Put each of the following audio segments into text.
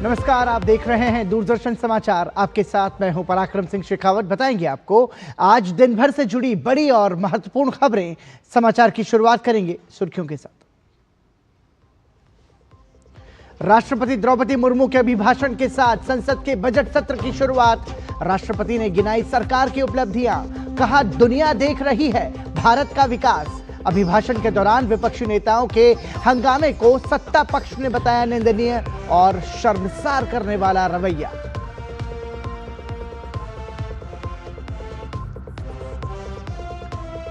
नमस्कार, आप देख रहे हैं दूरदर्शन समाचार। आपके साथ मैं हूं पराक्रम सिंह शेखावत। बताएंगे आपको आज दिन भर से जुड़ी बड़ी और महत्वपूर्ण खबरें। समाचार की शुरुआत करेंगे सुर्खियों के साथ। राष्ट्रपति द्रौपदी मुर्मू के अभिभाषण के साथ संसद के बजट सत्र की शुरुआत। राष्ट्रपति ने गिनाई सरकार की उपलब्धियां, कहा दुनिया देख रही है भारत का विकास। अभिभाषण के दौरान विपक्षी नेताओं के हंगामे को सत्ता पक्ष ने बताया निंदनीय और शर्मसार करने वाला रवैया।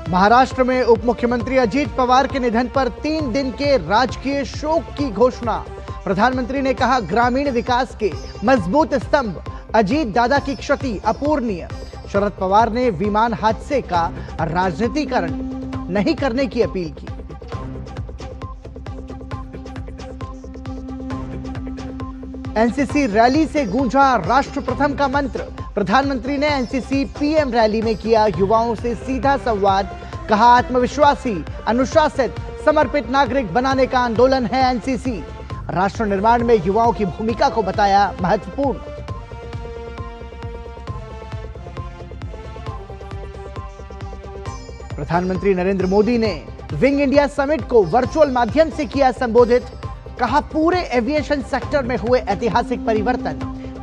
महाराष्ट्र में उप मुख्यमंत्री अजीत पवार के निधन पर 3 दिन के राजकीय शोक की घोषणा। प्रधानमंत्री ने कहा ग्रामीण विकास के मजबूत स्तंभ, अजीत दादा की क्षति अपूरणीय। शरद पवार ने विमान हादसे का राजनीतिकरण नहीं करने की अपील की। एनसीसी रैली से गूंजा राष्ट्र प्रथम का मंत्र। प्रधानमंत्री ने एनसीसी पीएम रैली में किया युवाओं से सीधा संवाद। कहा आत्मविश्वासी, अनुशासित, समर्पित नागरिक बनाने का आंदोलन है एनसीसी। राष्ट्र निर्माण में युवाओं की भूमिका को बताया महत्वपूर्ण। प्रधानमंत्री नरेंद्र मोदी ने विंग इंडिया समिट को वर्चुअल माध्यम से किया संबोधित। कहा पूरे एविएशन सेक्टर में हुए ऐतिहासिक परिवर्तन।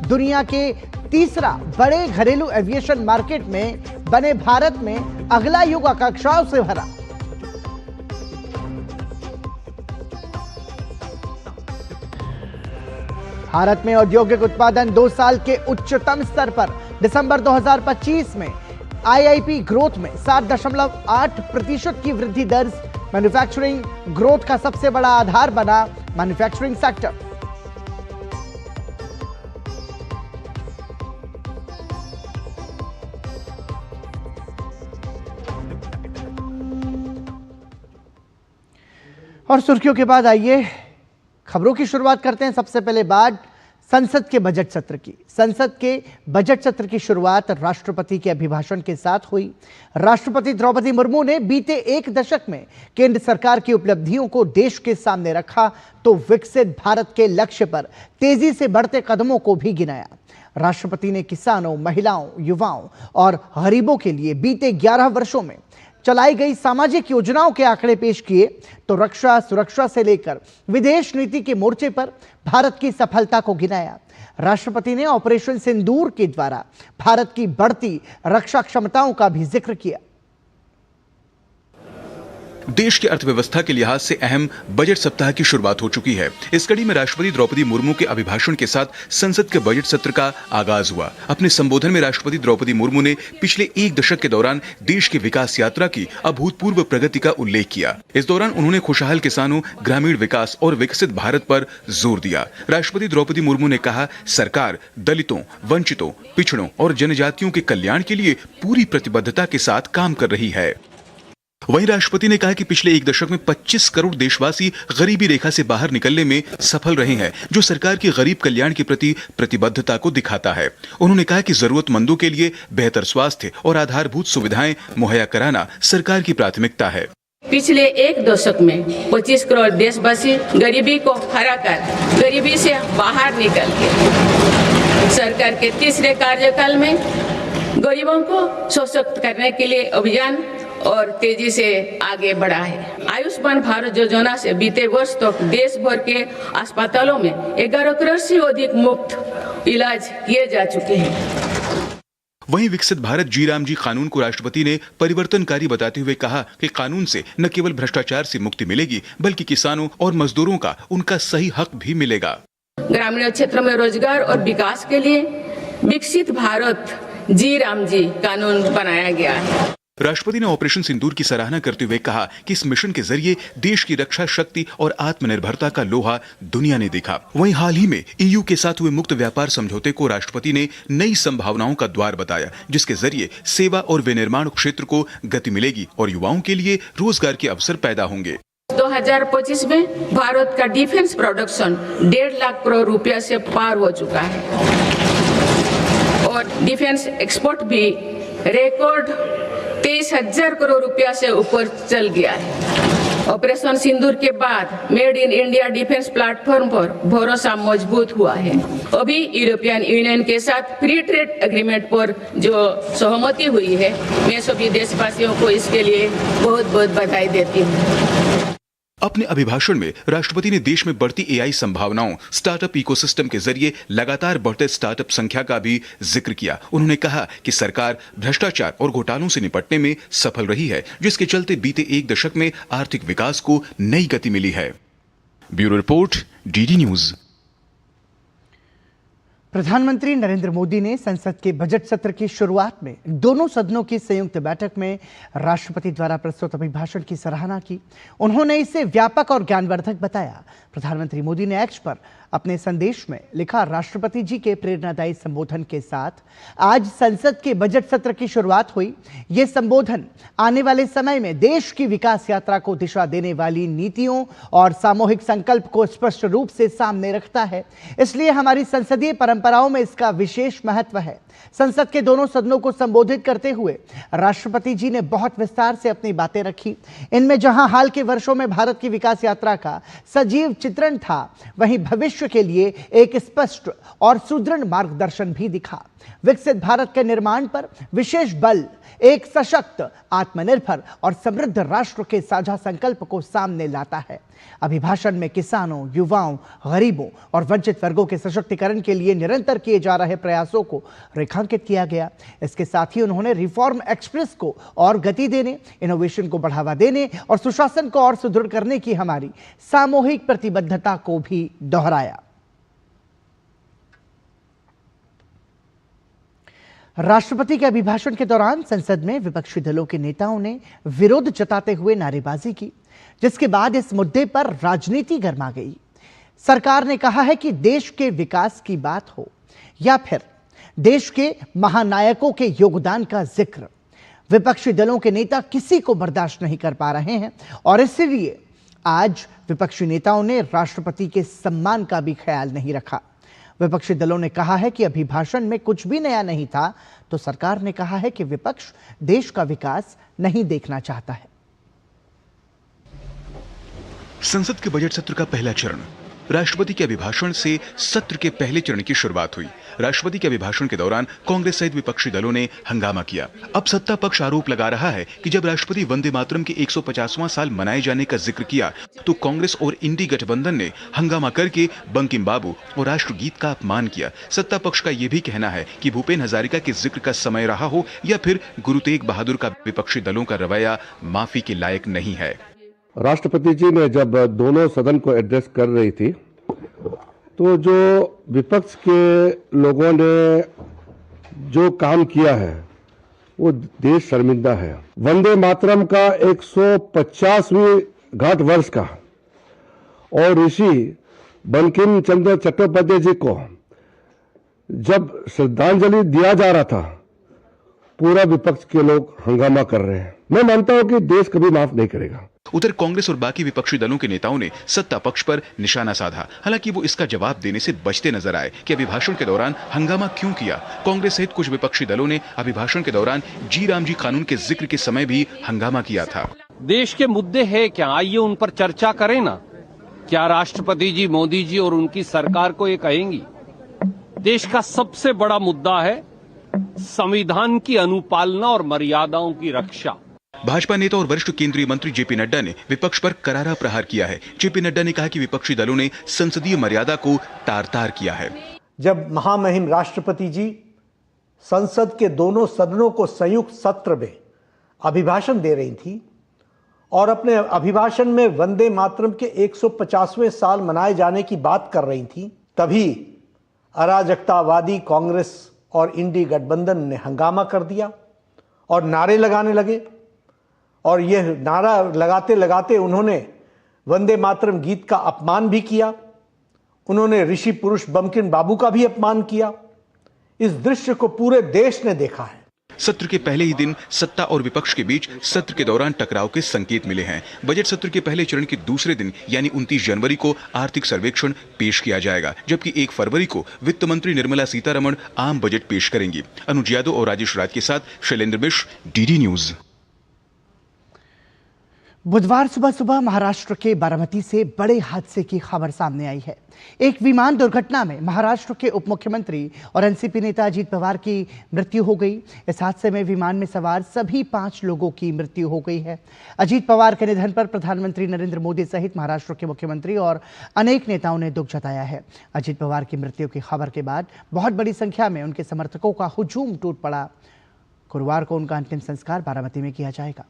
दुनिया के तीसरा बड़े घरेलू एविएशन मार्केट में बने भारत में अगला युग आकांक्षाओं से भरा। भारत में औद्योगिक उत्पादन 2 साल के उच्चतम स्तर पर। दिसंबर 2025 में आईआईपी ग्रोथ में 7.8% की वृद्धि दर्ज। मैन्युफैक्चरिंग ग्रोथ का सबसे बड़ा आधार बना मैन्युफैक्चरिंग सेक्टर। और सुर्खियों के बाद आइए खबरों की शुरुआत करते हैं। सबसे पहले बात संसद के बजट सत्र की। संसद के बजट सत्र की शुरुआत राष्ट्रपति के अभिभाषण के साथ हुई। राष्ट्रपति द्रौपदी मुर्मू ने बीते 1 दशक में केंद्र सरकार की उपलब्धियों को देश के सामने रखा तो विकसित भारत के लक्ष्य पर तेजी से बढ़ते कदमों को भी गिनाया। राष्ट्रपति ने किसानों, महिलाओं, युवाओं और गरीबों के लिए बीते 11 वर्षों में चलाई गई सामाजिक योजनाओं के आंकड़े पेश किए तो रक्षा, सुरक्षा से लेकर विदेश नीति के मोर्चे पर भारत की सफलता को गिनाया। राष्ट्रपति ने ऑपरेशन सिंदूर के द्वारा भारत की बढ़ती रक्षा क्षमताओं का भी जिक्र किया। देश की अर्थव्यवस्था के लिहाज से अहम बजट सप्ताह की शुरुआत हो चुकी है। इस कड़ी में राष्ट्रपति द्रौपदी मुर्मू के अभिभाषण के साथ संसद के बजट सत्र का आगाज हुआ। अपने संबोधन में राष्ट्रपति द्रौपदी मुर्मू ने पिछले 1 दशक के दौरान देश की विकास यात्रा की अभूतपूर्व प्रगति का उल्लेख किया। इस दौरान उन्होंने खुशहाल किसानों, ग्रामीण विकास और विकसित भारत पर जोर दिया। राष्ट्रपति द्रौपदी मुर्मू ने कहा सरकार दलितों, वंचितों, पिछड़ों और जनजातियों के कल्याण के लिए पूरी प्रतिबद्धता के साथ काम कर रही है। वहीं राष्ट्रपति ने कहा कि पिछले 1 दशक में 25 करोड़ देशवासी गरीबी रेखा से बाहर निकलने में सफल रहे हैं, जो सरकार की गरीब कल्याण के प्रति प्रतिबद्धता को दिखाता है। उन्होंने कहा कि जरूरतमंदों के लिए बेहतर स्वास्थ्य और आधारभूत सुविधाएं मुहैया कराना सरकार की प्राथमिकता है। पिछले 1 दशक में 25 करोड़ देशवासी गरीबी को हराकर गरीबी से बाहर निकल के सरकार के तीसरे कार्यकाल में गरीबों को सशक्त करने के लिए अभियान और तेजी से आगे बढ़ा है। आयुष्मान भारत योजना से बीते वर्ष तक देश भर के अस्पतालों में 11 करोड़ से अधिक मुफ्त इलाज किए जा चुके हैं। वहीं विकसित भारत जी राम जी कानून को राष्ट्रपति ने परिवर्तनकारी बताते हुए कहा कि कानून से न केवल भ्रष्टाचार से मुक्ति मिलेगी बल्कि किसानों और मजदूरों का उनका सही हक भी मिलेगा। ग्रामीण क्षेत्रों में रोजगार और विकास के लिए विकसित भारत जी राम जी कानून बनाया गया है। राष्ट्रपति ने ऑपरेशन सिंदूर की सराहना करते हुए कहा कि इस मिशन के जरिए देश की रक्षा शक्ति और आत्मनिर्भरता का लोहा दुनिया ने देखा। वहीं हाल ही में ईयू के साथ हुए मुक्त व्यापार समझौते को राष्ट्रपति ने नई संभावनाओं का द्वार बताया, जिसके जरिए सेवा और विनिर्माण क्षेत्र को गति मिलेगी और युवाओं के लिए रोजगार के अवसर पैदा होंगे। 2025 में भारत का डिफेंस प्रोडक्शन 1.5 लाख करोड़ रुपया से पार हो चुका है और डिफेंस एक्सपोर्ट भी रिकॉर्ड 23,000 करोड़ रुपया से ऊपर चल गया है। ऑपरेशन सिंदूर के बाद made in India defence platform पर भरोसा मजबूत हुआ है। अभी यूरोपियन यूनियन के साथ फ्री ट्रेड एग्रीमेंट पर जो सहमति हुई है, मैं सभी देशवासियों को इसके लिए बहुत बहुत बधाई देती हूँ। अपने अभिभाषण में राष्ट्रपति ने देश में बढ़ती एआई संभावनाओं, स्टार्टअप इकोसिस्टम के जरिए लगातार बढ़ते स्टार्टअप संख्या का भी जिक्र किया। उन्होंने कहा कि सरकार भ्रष्टाचार और घोटालों से निपटने में सफल रही है, जिसके चलते बीते एक दशक में आर्थिक विकास को नई गति मिली है। Bureau report, DD news. प्रधानमंत्री नरेंद्र मोदी ने संसद के बजट सत्र की शुरुआत में दोनों सदनों की संयुक्त बैठक में राष्ट्रपति द्वारा प्रस्तुत अभिभाषण की सराहना की। उन्होंने इसे व्यापक और ज्ञानवर्धक बताया। प्रधानमंत्री मोदी ने एक्स पर अपने संदेश में लिखा, राष्ट्रपति जी के प्रेरणादायी संबोधन के साथ आज संसद के बजट सत्र की शुरुआत हुई। ये संबोधन आने वाले समय में देश की विकास यात्रा को दिशा देने वाली नीतियों और सामूहिक संकल्प को स्पष्ट रूप से सामने रखता है, इसलिए हमारी संसदीय परंपराओं में इसका विशेष महत्व है। संसद के दोनों सदनों को संबोधित करते हुए राष्ट्रपति जी ने बहुत विस्तार से अपनी बातें रखी। इनमें जहां हाल के वर्षों में भारत की विकास यात्रा का सजीव चित्रण था, वहीं भविष्य के लिए एक स्पष्ट और सुदृढ़ मार्गदर्शन भी दिखा। विकसित भारत के निर्माण पर विशेष बल एक सशक्त, आत्मनिर्भर और समृद्ध राष्ट्र के साझा संकल्प को सामने लाता है। अभिभाषण में किसानों, युवाओं, गरीबों और वंचित वर्गों के सशक्तिकरण के लिए निरंतर किए जा रहे प्रयासों को रेखांकित किया गया। इसके साथ ही उन्होंने रिफॉर्म एक्सप्रेस को और गति देने, इनोवेशन को बढ़ावा देने और सुशासन को और सुदृढ़ करने की हमारी सामूहिक प्रतिबद्धता को भी दोहराया। राष्ट्रपति के अभिभाषण के दौरान संसद में विपक्षी दलों के नेताओं ने विरोध जताते हुए नारेबाजी की, जिसके बाद इस मुद्दे पर राजनीति गर्मा गई। सरकार ने कहा है कि देश के विकास की बात हो या फिर देश के महानायकों के योगदान का जिक्र, विपक्षी दलों के नेता किसी को बर्दाश्त नहीं कर पा रहे हैं और इसलिए आज विपक्षी नेताओं ने राष्ट्रपति के सम्मान का भी ख्याल नहीं रखा। विपक्षी दलों ने कहा है कि अभिभाषण में कुछ भी नया नहीं था, तो सरकार ने कहा है कि विपक्ष देश का विकास नहीं देखना चाहता है। संसद के बजट सत्र का पहला चरण। राष्ट्रपति के अभिभाषण से सत्र के पहले चरण की शुरुआत हुई। राष्ट्रपति के अभिभाषण के दौरान कांग्रेस सहित विपक्षी दलों ने हंगामा किया। अब सत्ता पक्ष आरोप लगा रहा है कि जब राष्ट्रपति वंदे मातरम के 150वां साल मनाए जाने का जिक्र किया, तो कांग्रेस और इंडी गठबंधन ने हंगामा करके बंकिम बाबू और राष्ट्रगीत का अपमान किया। सत्ता पक्ष का यह भी कहना है कि भूपेन हजारिका के जिक्र का समय रहा हो या फिर गुरु तेग बहादुर का विपक्षी दलों का रवैया माफी के लायक नहीं है। राष्ट्रपति जी ने जब दोनों सदन को एड्रेस कर रही थी, तो जो विपक्ष के लोगों ने जो काम किया है वो देश शर्मिंदा है। वंदे मातरम का 150वीं घाट वर्ष का और ऋषि बंकिम चंद्र चट्टोपाध्याय जी को जब श्रद्धांजलि दिया जा रहा था, पूरा विपक्ष के लोग हंगामा कर रहे हैं। मैं मानता हूं कि देश कभी माफ नहीं करेगा। उधर कांग्रेस और बाकी विपक्षी दलों के नेताओं ने सत्ता पक्ष पर निशाना साधा। हालांकि वो इसका जवाब देने से बचते नजर आए कि अभिभाषण के दौरान हंगामा क्यों किया। कांग्रेस सहित कुछ विपक्षी दलों ने अभिभाषण के दौरान जी राम जी कानून के जिक्र के समय भी हंगामा किया था। देश के मुद्दे है क्या, आइए उन पर चर्चा करें ना। क्या राष्ट्रपति जी, मोदी जी और उनकी सरकार को ये कहेंगी, देश का सबसे बड़ा मुद्दा है संविधान की अनुपालना और मर्यादाओं की रक्षा। भाजपा नेता और वरिष्ठ केंद्रीय मंत्री जेपी नड्डा ने विपक्ष पर करारा प्रहार किया है। जेपी नड्डा ने कहा कि विपक्षी दलों ने संसदीय मर्यादा को तार-तार किया है। जब महामहिम राष्ट्रपति जी संसद के दोनों सदनों को संयुक्त सत्र में अभिभाषण दे रही थी और अपने अभिभाषण में वंदे मातरम के 150वें साल मनाए जाने की बात कर रही थी, तभी अराजकतावादी कांग्रेस और इंडी गठबंधन ने हंगामा कर दिया और नारे लगाने लगे। और यह नारा लगाते लगाते उन्होंने वंदे मातरम गीत का अपमान भी किया। उन्होंने ऋषि पुरुष बंकिम बाबू का भी अपमान किया। इस दृश्य को पूरे देश ने देखा है। सत्र के पहले ही दिन सत्ता और विपक्ष के बीच सत्र के दौरान टकराव के संकेत मिले हैं। बजट सत्र के पहले चरण के दूसरे दिन यानी 29 जनवरी को आर्थिक सर्वेक्षण पेश किया जाएगा, जबकि 1 फरवरी को वित्त मंत्री निर्मला सीतारमण आम बजट पेश करेंगी। अनुज यादव और राजेश राज के साथ शैलेंद्र मिश्र, डीडी न्यूज। बुधवार सुबह सुबह महाराष्ट्र के बारामती से बड़े हादसे की खबर सामने आई है। एक विमान दुर्घटना में महाराष्ट्र के उप मुख्यमंत्री और एनसीपी नेता अजीत पवार की मृत्यु हो गई। इस हादसे में विमान में सवार सभी 5 लोगों की मृत्यु हो गई है। अजीत पवार के निधन पर प्रधानमंत्री नरेंद्र मोदी सहित महाराष्ट्र के मुख्यमंत्री और अनेक नेताओं ने दुख जताया है। अजीत पवार की मृत्यु की खबर के बाद बहुत बड़ी संख्या में उनके समर्थकों का हुजूम टूट पड़ा। गुरुवार को उनका अंतिम संस्कार बारामती में किया जाएगा।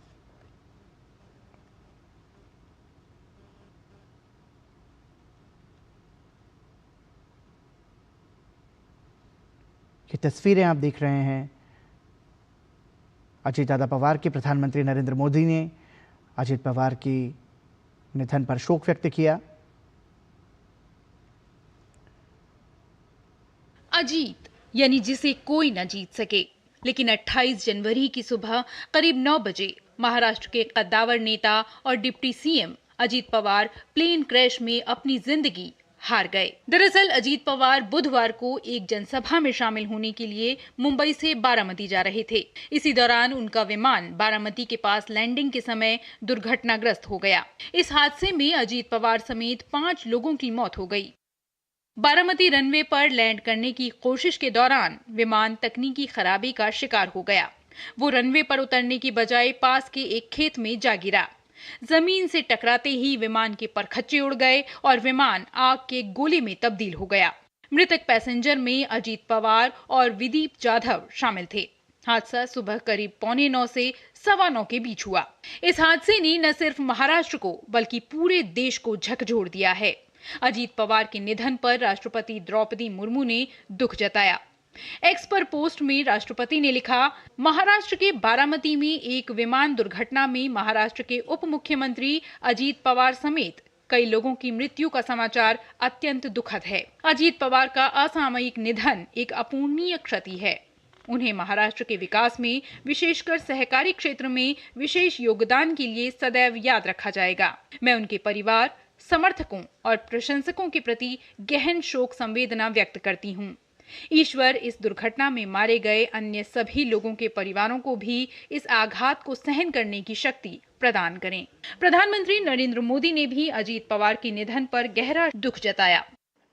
ये तस्वीरें आप देख रहे हैं अजीत दादा पवार की। प्रधानमंत्री नरेंद्र मोदी ने अजीत पवार की निधन पर शोक व्यक्त किया। अजीत यानी जिसे कोई न जीत सके, लेकिन 28 जनवरी की सुबह करीब 9 बजे महाराष्ट्र के कद्दावर नेता और deputy CM Ajit Pawar plane crash में अपनी जिंदगी हार गए। दरअसल अजीत पवार बुधवार को एक जनसभा में शामिल होने के लिए मुंबई से बारामती जा रहे थे। इसी दौरान उनका विमान बारामती के पास लैंडिंग के समय दुर्घटनाग्रस्त हो गया। इस हादसे में अजीत पवार समेत 5 लोगों की मौत हो गई। बारामती रनवे पर लैंड करने की कोशिश के दौरान विमान तकनीकी खराबी का शिकार हो गया। वो रनवे पर उतरने की बजाय पास के एक खेत में जा गिरा। जमीन से टकराते ही विमान के परखच्चे उड़ गए और विमान आग के गोले में तब्दील हो गया। मृतक पैसेंजर में अजीत पवार और विदीप जाधव शामिल थे। हादसा सुबह करीब 8:45 से 9:15 के बीच हुआ। इस हादसे ने न सिर्फ महाराष्ट्र को बल्कि पूरे देश को झकझोर दिया है। अजीत पवार के निधन पर राष्ट्रपति द्रौपदी मुर्मू ने दुख जताया। एक्स पर पोस्ट में राष्ट्रपति ने लिखा, महाराष्ट्र के बारामती में एक विमान दुर्घटना में महाराष्ट्र के उप मुख्यमंत्री अजीत पवार समेत कई लोगों की मृत्यु का समाचार अत्यंत दुखद है। अजीत पवार का असामयिक निधन एक अपूर्णीय क्षति है। उन्हें महाराष्ट्र के विकास में, विशेषकर सहकारी क्षेत्र में विशेष योगदान के लिए सदैव याद रखा जाएगा। मैं उनके परिवार, समर्थकों और प्रशंसकों के प्रति गहन शोक संवेदना व्यक्त करती हूँ। ईश्वर इस दुर्घटना में मारे गए अन्य सभी लोगों के परिवारों को भी इस आघात को सहन करने की शक्ति प्रदान करें। प्रधानमंत्री नरेंद्र मोदी ने भी अजीत पवार के निधन पर गहरा दुख जताया।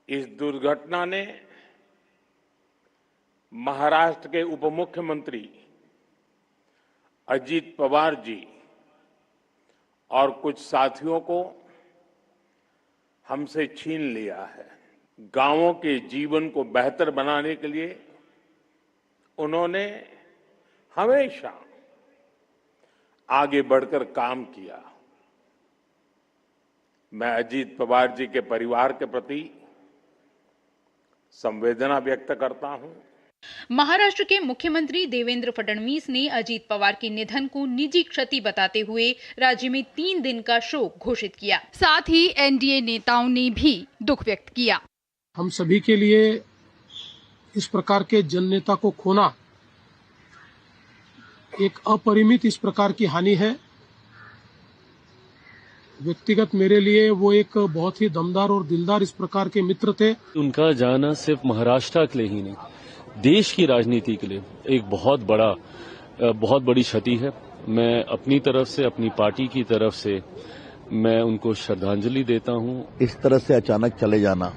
इस दुर्घटना ने महाराष्ट्र के उप मुख्यमंत्री अजीत पवार जी और कुछ साथियों को हमसे छीन लिया है। गांवों के जीवन को बेहतर बनाने के लिए उन्होंने हमेशा आगे बढ़कर काम किया। मैं अजीत पवार जी के परिवार के प्रति संवेदना व्यक्त करता हूं। महाराष्ट्र के मुख्यमंत्री देवेंद्र फडणवीस ने अजीत पवार के निधन को निजी क्षति बताते हुए राज्य में 3 दिन का शोक घोषित किया। साथ ही एनडीए नेताओं ने भी दुख व्यक्त किया। हम सभी के लिए इस प्रकार के जननेता को खोना एक अपरिमित इस प्रकार की हानि है। व्यक्तिगत मेरे लिए वो एक बहुत ही दमदार और दिलदार इस प्रकार के मित्र थे। उनका जाना सिर्फ महाराष्ट्र के लिए ही नहीं, देश की राजनीति के लिए एक बहुत बड़ी क्षति है। मैं अपनी तरफ से, अपनी पार्टी की तरफ से मैं उनको श्रद्धांजलि देता हूं। इस तरह से अचानक चले जाना,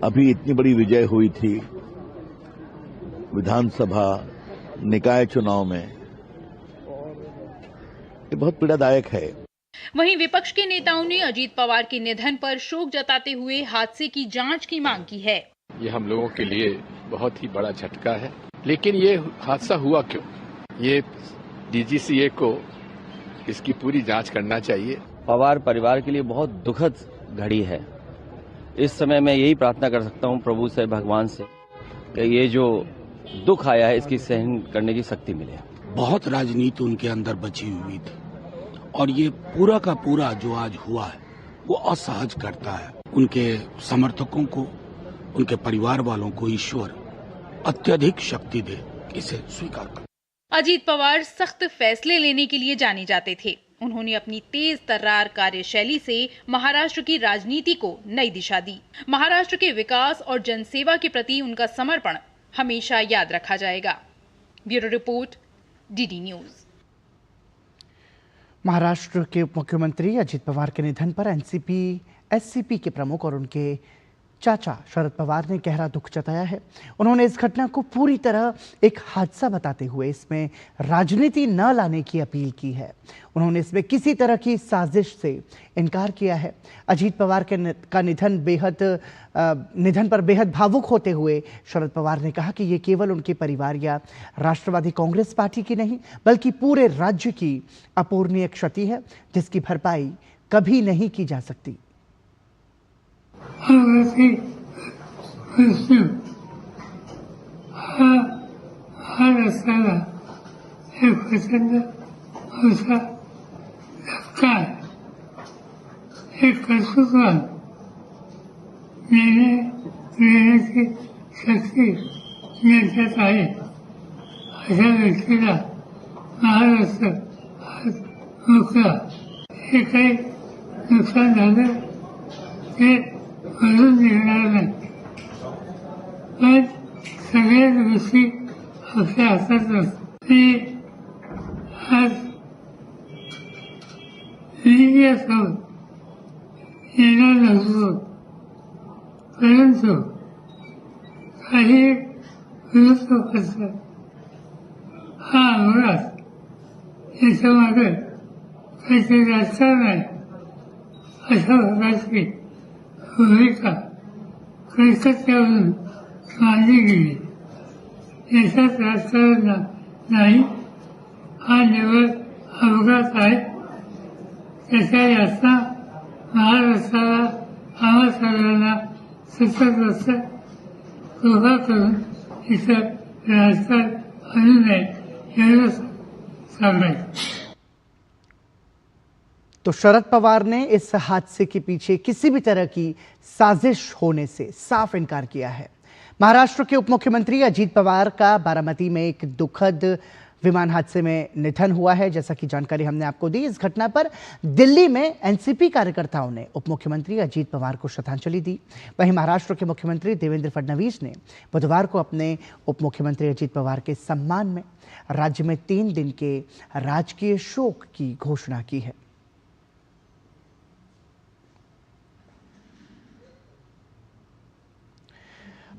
अभी इतनी बड़ी विजय हुई थी विधानसभा निकाय चुनाव में, ये बहुत पीड़ादायक है। वहीं विपक्ष के नेताओं ने अजीत पवार के निधन पर शोक जताते हुए हादसे की जांच की मांग की है। ये हम लोगों के लिए बहुत ही बड़ा झटका है, लेकिन ये हादसा हुआ क्यों, ये डीजीसीए को इसकी पूरी जांच करना चाहिए। पवार परिवार के लिए बहुत दुखद घड़ी है। इस समय मैं यही प्रार्थना कर सकता हूं प्रभु से, भगवान से, कि ये जो दुख आया है इसकी सहन करने की शक्ति मिले। बहुत राजनीति उनके अंदर बची हुई थी और ये पूरा का पूरा जो आज हुआ है वो असहज करता है। उनके समर्थकों को, उनके परिवार वालों को ईश्वर अत्यधिक शक्ति दे, इसे स्वीकार कर। अजीत पवार सख्त फैसले लेने के लिए जाने जाते थे। उन्होंने अपनी तेज तर्रार कार्यशैली से महाराष्ट्र की राजनीति को नई दिशा दी। महाराष्ट्र के विकास और जनसेवा के प्रति उनका समर्पण हमेशा याद रखा जाएगा। Bureau report, DD news. Maharashtra के उप मुख्यमंत्री अजित पवार के निधन पर एनसीपी के प्रमुख और उनके चाचा शरद पवार ने गहरा दुख जताया है। उन्होंने इस घटना को पूरी तरह एक हादसा बताते हुए इसमें राजनीति न लाने की अपील की है। उन्होंने इसमें किसी तरह की साजिश से इनकार किया है। अजित पवार का निधन पर बेहद भावुक होते हुए शरद पवार ने कहा कि ये केवल उनके परिवार या राष्ट्रवादी कांग्रेस पार्टी की नहीं बल्कि पूरे राज्य की अपूरणीय क्षति है जिसकी भरपाई कभी नहीं की जा सकती। हर रस्त्याला एक प्रचंड असा धक्का आहे। एक कर्तृत्वान नेण्याची शक्ती ज्यांच्यात आहे अशा व्यक्तीला महाराष्ट्र आज मुक्ता हे काही नुकसान झालं ते भरून निघणार नाही। पण सगळ्याच गोष्टी आपल्या हातात असतात। मी आज लिहिण्यासोबत येणार नसतो परंतु काही विरुद्ध असतात। हा अपघात याच्यामागे काहीतरी राजकारण आहे अशा प्रकारची भूमिका कलकत्त्यावरून मांडली गेली। याच्यात राजकारण नाही, हा निवड अपघात आहे। त्याच्या यातना महाराष्ट्राला आम्हा सर्वांना सतत असतात। कृपा करून इथं राजकारण आणू नये एवढंच सांगायचं। तो शरद पवार ने इस हादसे के पीछे किसी भी तरह की साजिश होने से साफ इनकार किया है। महाराष्ट्र के उप मुख्यमंत्री अजित पवार का बारामती में एक दुखद विमान हादसे में निधन हुआ है। जैसा कि जानकारी हमने आपको दी, इस घटना पर दिल्ली में एनसीपी कार्यकर्ताओं ने उप मुख्यमंत्री अजित पवार को श्रद्धांजलि दी। वहीं महाराष्ट्र के मुख्यमंत्री देवेंद्र फडणवीस ने बुधवार को अपने उप मुख्यमंत्री अजित पवार के सम्मान में राज्य में 3 दिन के राजकीय शोक की घोषणा की है।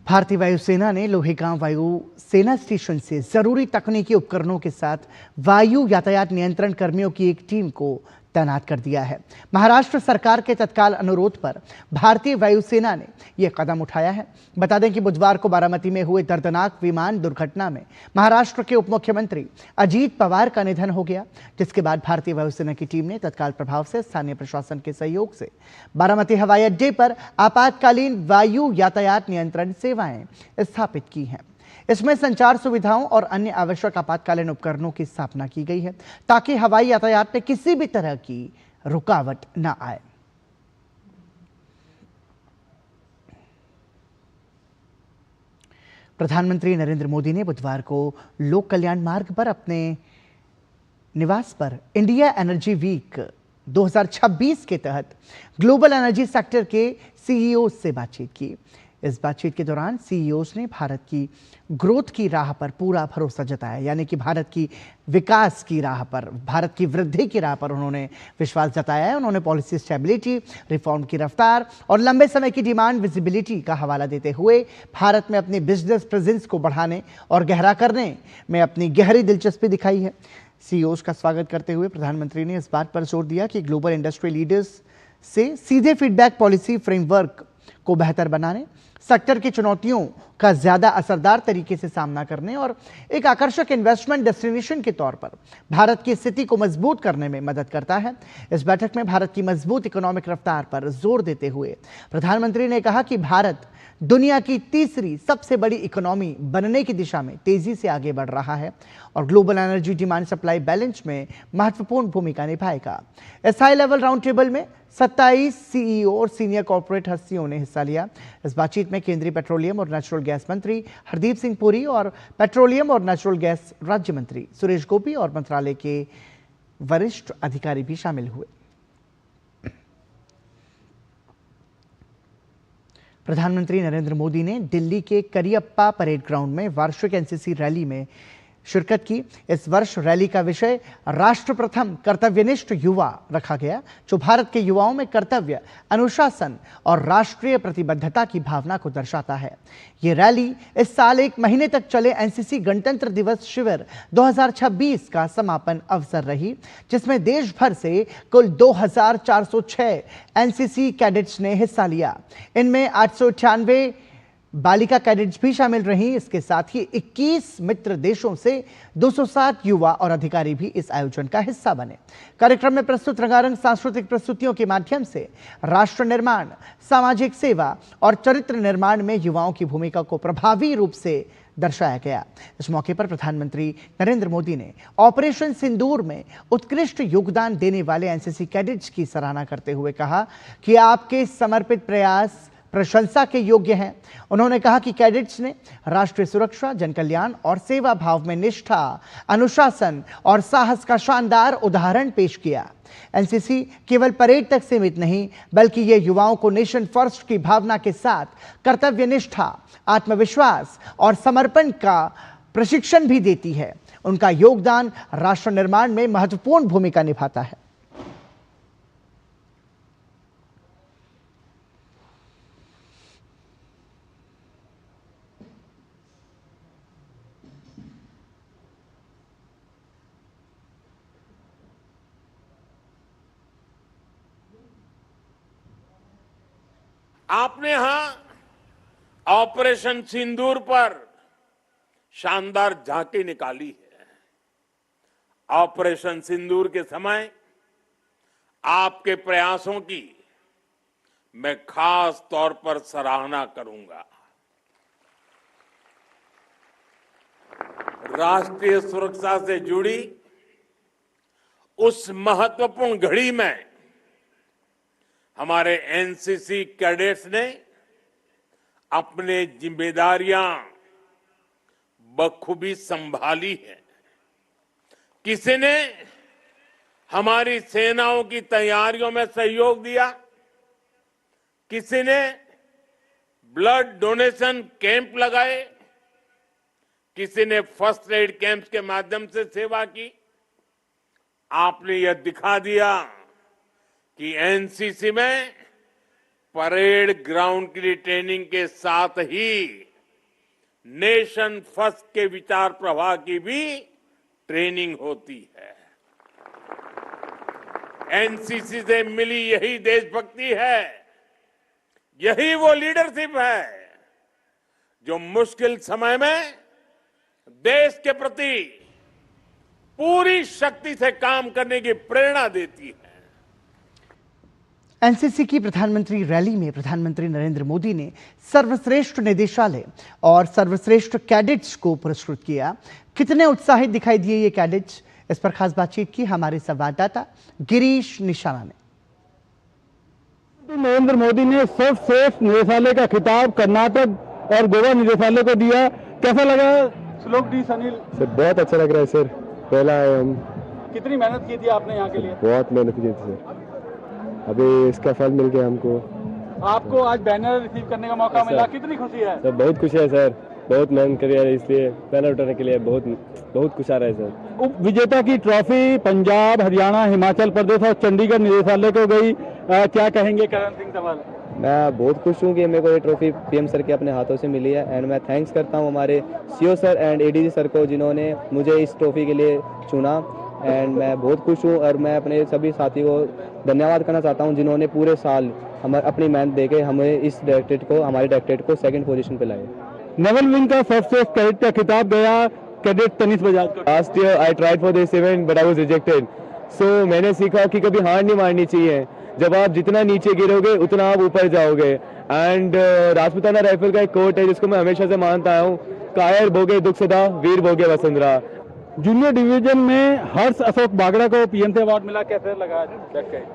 भारतीय वायुसेना ने लोहेगांव वायु सेना स्टेशन से जरूरी तकनीकी उपकरणों के साथ वायु यातायात नियंत्रण कर्मियों की एक टीम को तैनात कर दिया है। महाराष्ट्र सरकार के तत्काल अनुरोध पर भारतीय वायुसेना ने यह कदम उठाया है। बता दें कि बुधवार को बारामती में हुए दर्दनाक विमान दुर्घटना में महाराष्ट्र के उप मुख्यमंत्री अजित पवार का निधन हो गया, जिसके बाद भारतीय वायुसेना की टीम ने तत्काल प्रभाव से स्थानीय प्रशासन के सहयोग से बारामती हवाई अड्डे पर आपातकालीन वायु यातायात नियंत्रण सेवाएं स्थापित की हैं। इसमें संचार सुविधाओं और अन्य आवश्यक आपातकालीन उपकरणों की स्थापना की गई है ताकि हवाई यातायात में किसी भी तरह की रुकावट न आए। प्रधानमंत्री नरेंद्र मोदी ने बुधवार को लोक कल्याण मार्ग पर अपने निवास पर इंडिया एनर्जी वीक 2026 के तहत ग्लोबल एनर्जी सेक्टर के सीईओ से बातचीत की। इस बातचीत के दौरान सीईओज ने भारत की ग्रोथ की राह पर पूरा भरोसा जताया, यानी कि भारत की विकास की राह पर, भारत की वृद्धि की राह पर उन्होंने विश्वास जताया है। उन्होंने पॉलिसी स्टेबिलिटी, रिफॉर्म की रफ्तार और लंबे समय की डिमांड विजिबिलिटी का हवाला देते हुए भारत में अपनी बिजनेस प्रेजेंस को बढ़ाने और गहरा करने में अपनी गहरी दिलचस्पी दिखाई है। सीईओज का स्वागत करते हुए प्रधानमंत्री ने इस बात पर जोर दिया कि ग्लोबल इंडस्ट्री लीडर्स से सीधे फीडबैक पॉलिसी फ्रेमवर्क को बेहतर बनाने, सेक्टर की चुनौतियों का ज्यादा असरदार तरीके से सामना करने और एक आकर्षक इन्वेस्टमेंट डेस्टिनेशन के तौर पर भारत की स्थिति को मजबूत करने में मदद करता है। इस बैठक में भारत की मजबूत इकोनॉमिक रफ्तार पर जोर देते हुए प्रधानमंत्री ने कहा कि भारत दुनिया की तीसरी सबसे बड़ी इकोनॉमी बनने की दिशा में तेजी से आगे बढ़ रहा है और global energy demand supply balance में महत्वपूर्ण भूमिका निभाएगा। इस हाई लेवल राउंड टेबल में 27 सीईओ और सीनियर कॉर्पोरेट हस्तियों ने हिस्सा लिया। इस बातचीत में केंद्रीय पेट्रोलियम और नेचुरल गैस मंत्री हरदीप सिंह पुरी और पेट्रोलियम और नेचुरल गैस राज्य मंत्री सुरेश गोपी और मंत्रालय के वरिष्ठ अधिकारी भी शामिल हुए। प्रधानमंत्री नरेंद्र मोदी ने दिल्ली के करियप्पा परेड ग्राउंड में वार्षिक एनसीसी रैली में शिरकत की। इस वर्ष रैली का विषय राष्ट्र प्रथम कर्तव्यनिष्ठ युवा रखा गया, जो भारत के युवाओं में कर्तव्य, अनुशासन और राष्ट्रीय प्रतिबद्धता की भावना को दर्शाता है। ये रैली इस साल 1 महीने तक चले एनसीसी गणतंत्र दिवस शिविर 2026 का समापन अवसर रही, जिसमें देश भर से कुल 2406 एनसीसी कैडेट्स ने हिस्सा लिया। इनमें 898 बालिका कैडेट्स भी शामिल रहीं। इसके साथ ही 21 मित्र देशों से 207 युवा और अधिकारी भी इस आयोजन का हिस्सा बने। कार्यक्रम में प्रस्तुत रंगारंग सांस्कृतिक प्रस्तुतियों के माध्यम से राष्ट्र निर्माण, सामाजिक सेवा और चरित्र निर्माण में युवाओं की भूमिका को प्रभावी रूप से दर्शाया गया। इस मौके पर प्रधानमंत्री नरेंद्र मोदी ने ऑपरेशन सिंदूर में उत्कृष्ट योगदान देने वाले एनसीसी कैडेट्स की सराहना करते हुए कहा कि आपके समर्पित प्रयास प्रशंसा के योग्य हैं। उन्होंने कहा कि कैडेट्स ने राष्ट्रीय सुरक्षा, जनकल्याण और सेवा भाव में निष्ठा, अनुशासन और साहस का शानदार उदाहरण पेश किया। एनसीसी केवल परेड तक सीमित नहीं, बल्कि ये युवाओं को नेशन फर्स्ट की भावना के साथ कर्तव्य निष्ठा, आत्मविश्वास और समर्पण का प्रशिक्षण भी देती है। उनका योगदान राष्ट्र निर्माण में महत्वपूर्ण भूमिका निभाता है। आपने यहां ऑपरेशन सिंदूर पर शानदार झांकी निकाली है। ऑपरेशन सिंदूर के समय आपके प्रयासों की मैं खास तौर पर सराहना करूंगा। राष्ट्रीय सुरक्षा से जुड़ी उस महत्वपूर्ण घड़ी में हमारे एनसीसी कैडेट्स ने अपने जिम्मेदारियां बखूबी संभाली है। किसी ने हमारी सेनाओं की तैयारियों में सहयोग दिया, किसी ने ब्लड डोनेशन कैंप लगाए, किसी ने फर्स्ट एड कैंप्स के माध्यम से सेवा की। आपने यह दिखा दिया कि एनसीसी में परेड ग्राउंड की ट्रेनिंग के साथ ही नेशन फर्स्ट के विचार प्रवाह की भी ट्रेनिंग होती है। एनसीसी से मिली यही देशभक्ति है, यही वो लीडरशिप है जो मुश्किल समय में देश के प्रति पूरी शक्ति से काम करने की प्रेरणा देती है। एनसीसी की प्रधानमंत्री रैली में प्रधानमंत्री नरेंद्र मोदी ने सर्वश्रेष्ठ निदेशालय और सर्वश्रेष्ठ कैडेट्स को पुरस्कृत किया। कितने उत्साहित दिखाई दिए ये कैडेट्स, इस पर खास बातचीत की हमारे संवाददाता गिरीश निशाना ने। नरेंद्र मोदी ने सर्वश्रेष्ठ निदेशालय का खिताब कर्नाटक और गोवा निदेशालय को दिया। कैसा लगा श्लोक डी सनील? सर बहुत अच्छा लग रहा है सर, पहला है हम। कितनी मेहनत की थी आपने यहाँ के लिए? बहुत मेहनत की थी सर, अभी इसका फल मिल गया हमको। आपको आज बैनर रिसीव करने का मौका मिला, कितनी खुशी है? सर बहुत खुशी है सर, बहुत मेहनत करी है, इसलिए बैनर उठाने के लिए बहुत खुश आ रहा है सर। उप विजेता की ट्रॉफी पंजाब, हरियाणा, हिमाचल प्रदेश और चंडीगढ़ निदेशालय को गई। क्या कहेंगे करण सिंह सवाल? मैं बहुत खुश हूँ कि मेरे को ये ट्रॉफी पीएम सर के अपने हाथों से मिली है एंड मैं थैंक्स करता हूँ हमारे CO sir and ADG sir को, जिन्होंने मुझे इस ट्रॉफी के लिए चुना। एंड मैं बहुत खुश हूँ और मैं अपने सभी साथी को धन्यवाद करना चाहता हूँ, जिन्होंने पूरे साल हमारे अपनी मेहनत देके हमें इस हमारे डायरेक्टरेट को सेकंड पोजीशन पे लाए। नेवल विंग का सर्वश्रेष्ठ कैडेट का खिताब गया कैडेट तनिष बजाज को। Last year I tried for this event but I was rejected. So मैंने सीखा कि कभी हार नहीं मारनी चाहिए, जब आप जितना नीचे गिरोगे उतना आप ऊपर जाओगे। एंड राजपूताना राइफल का एक कोट है जिसको मैं हमेशा से मानता आया हूँ, कायर भोगे दुख सदा, वीर भोगे वसुंधरा। जूनियर डिवीजन में हर्ष अशोक बागड़ा को पीएम से अवार्ड मिला, कैसे लगा?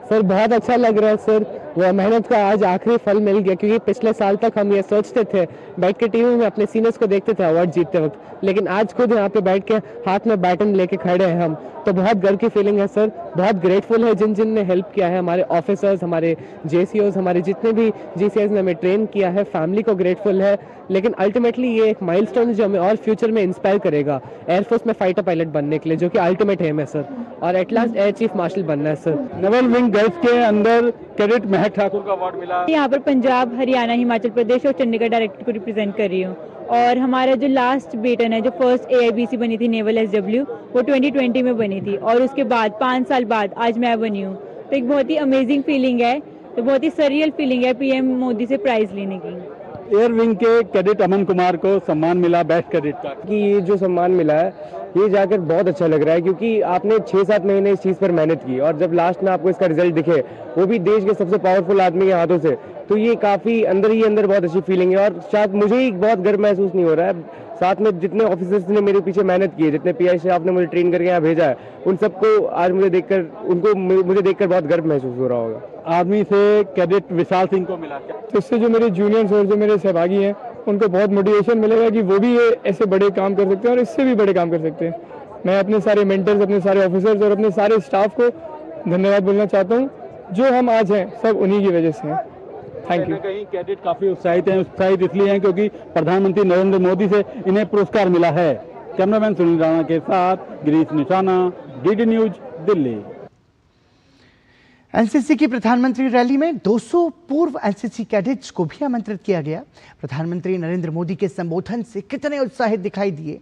सर बहुत अच्छा लग रहा है सर, वो मेहनत का आज आखिरी फल मिल गया, क्योंकि पिछले साल तक हम ये सोचते थे, बैठ के टीवी में अपने सीनियर्स को देखते थे अवार्ड जीतते वक्त, लेकिन आज खुद यहाँ पे बैठ के हाथ में बैटन लेके खड़े हैं हम, तो बहुत गर्व की फीलिंग है सर। बहुत ग्रेटफुल है जिन जिन ने हेल्प किया है, हमारे ऑफिसर्स, हमारे जेसीओज, हमारे जितने भी जीसीएस ने हमें ट्रेन किया है, फैमिली को ग्रेटफुल है। लेकिन अल्टीमेटली ये एक माइलस्टोन जो हमें और फ्यूचर में इंस्पायर करेगा एयरफोर्स में फाइटर पायलट बनने के लिए, जो कि अल्टीमेट एम है सर, और at last air chief marshal बनना है सर। नेवल विंग गर्ल्स के अंदर कैडेट महक ठाकुर का अवार्ड मिला। यहाँ पर पंजाब, हरियाणा, हिमाचल प्रदेश और चंडीगढ़ डायरेक्ट को रिप्रेजेंट कर रही हूँ, और हमारा जो लास्ट बेटन है, जो फर्स्ट AIBC बनी थी नेवल SW, वो 2020 में बनी थी, और उसके बाद 5 साल बाद आज मैं बनी हूँ, तो एक बहुत ही अमेजिंग फीलिंग है, तो बहुत ही सरियल फीलिंग है PM मोदी से प्राइज लेने की। एयर विंग के कैडेट अमन कुमार को सम्मान मिला बेस्ट कैडेट का। कि ये जो सम्मान मिला है ये जाकर बहुत अच्छा लग रहा है, क्योंकि आपने 6-7 महीने इस चीज़ पर मेहनत की, और जब लास्ट में आपको इसका रिजल्ट दिखे, वो भी देश के सबसे पावरफुल आदमी के हाथों से, तो ये काफ़ी अंदर ही अंदर बहुत अच्छी फीलिंग है। और शायद मुझे ही बहुत गर्व महसूस नहीं हो रहा है, साथ में जितने ऑफिसर्स ने मेरे पीछे मेहनत की है, जितने PI स्टाफ ने मुझे ट्रेन करके यहाँ भेजा है, उन सबको आज मुझे देखकर बहुत गर्व महसूस हो रहा होगा। आर्मी से कैडेट विशाल सिंह को मिला, तो इससे जो मेरे जूनियर्स और जो मेरे सहभागी हैं उनको बहुत मोटिवेशन मिलेगा कि वो भी ये ऐसे बड़े काम कर सकते हैं और इससे भी बड़े काम कर सकते हैं। मैं अपने सारे मेंटर्स, अपने सारे ऑफिसर्स और अपने सारे स्टाफ को धन्यवाद बोलना चाहता हूँ। जो हम आज हैं सब उन्हीं की वजह से हैं। Thank you. कहीं कैडेट काफी उत्साहित इसलिए हैं क्योंकि प्रधानमंत्री नरेंद्र मोदी से इन्हें पुरस्कार मिला है। कैमरामैन सुनील राणा के साथ गिरीश निशाना, DD न्यूज, दिल्ली। एनसीसी की प्रधानमंत्री रैली में 200 पूर्व एनसीसी कैडेट्स को भी आमंत्रित किया गया। प्रधानमंत्री नरेंद्र मोदी के संबोधन से कितने उत्साहित दिखाई दिए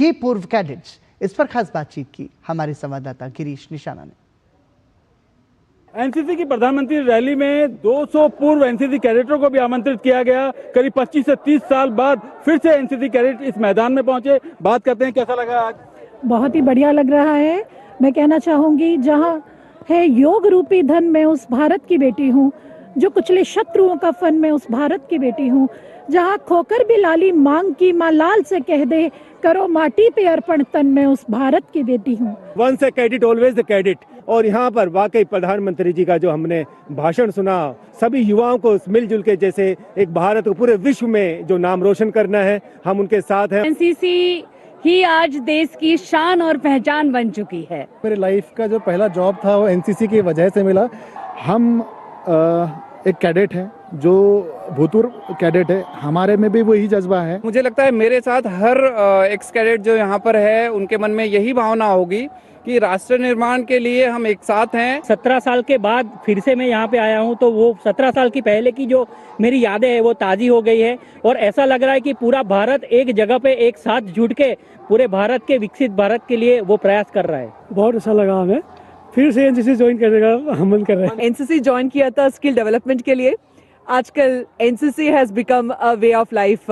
ये पूर्व कैडेट्स, इस पर खास बातचीत की हमारे संवाददाता गिरीश निशाना ने। एनसीसी की प्रधानमंत्री रैली में 200 पूर्व एनसीसी कैडेटों को भी आमंत्रित किया गया। करीब 25 से 30 साल बाद फिर से एनसीसी कैडेट इस मैदान में पहुंचे। बात करते हैं, कैसा लगा आज? बहुत ही बढ़िया लग रहा है। मैं कहना चाहूंगी, जहां है योग रूपी धन, मैं उस भारत की बेटी हूँ, जो कुचले शत्रुओं का फन, मैं उस भारत की बेटी हूँ, जहाँ खोकर भी लाली मांग की माँ लाल से कह दे, करो माटी पे अर्पण तन, मैं उस भारत की बेटी हूँ। Once a cadet always the cadet. और यहाँ पर वाकई प्रधानमंत्री जी का जो हमने भाषण सुना, सभी युवाओं को मिलजुल के जैसे एक भारत को पूरे विश्व में जो नाम रोशन करना है, हम उनके साथ हैं। एनसीसी ही आज देश की शान और पहचान बन चुकी है। मेरे लाइफ का जो पहला जॉब था वो एनसीसी की वजह से मिला। हम एक कैडेट हैं, जो भूतपूर्व कैडेट है, हमारे में भी वही जज्बा है। मुझे लगता है मेरे साथ हर एक्स कैडेट जो यहाँ पर है, उनके मन में यही भावना होगी कि राष्ट्र निर्माण के लिए हम एक साथ हैं। 17 साल के बाद फिर से मैं यहाँ पे आया हूँ, तो वो 17 साल की पहले की जो मेरी यादें हैं वो ताजी हो गई है, और ऐसा लग रहा है कि पूरा भारत एक जगह पे एक साथ जुट के पूरे भारत के विकसित भारत के लिए वो प्रयास कर रहा है। बहुत अच्छा लगा हमें, फिर से एनसीसी ज्वाइन करने का मन कर रहे हैं। एनसीसी ज्वाइन किया था स्किल डेवलपमेंट के लिए। आजकल NCC has become a way of life.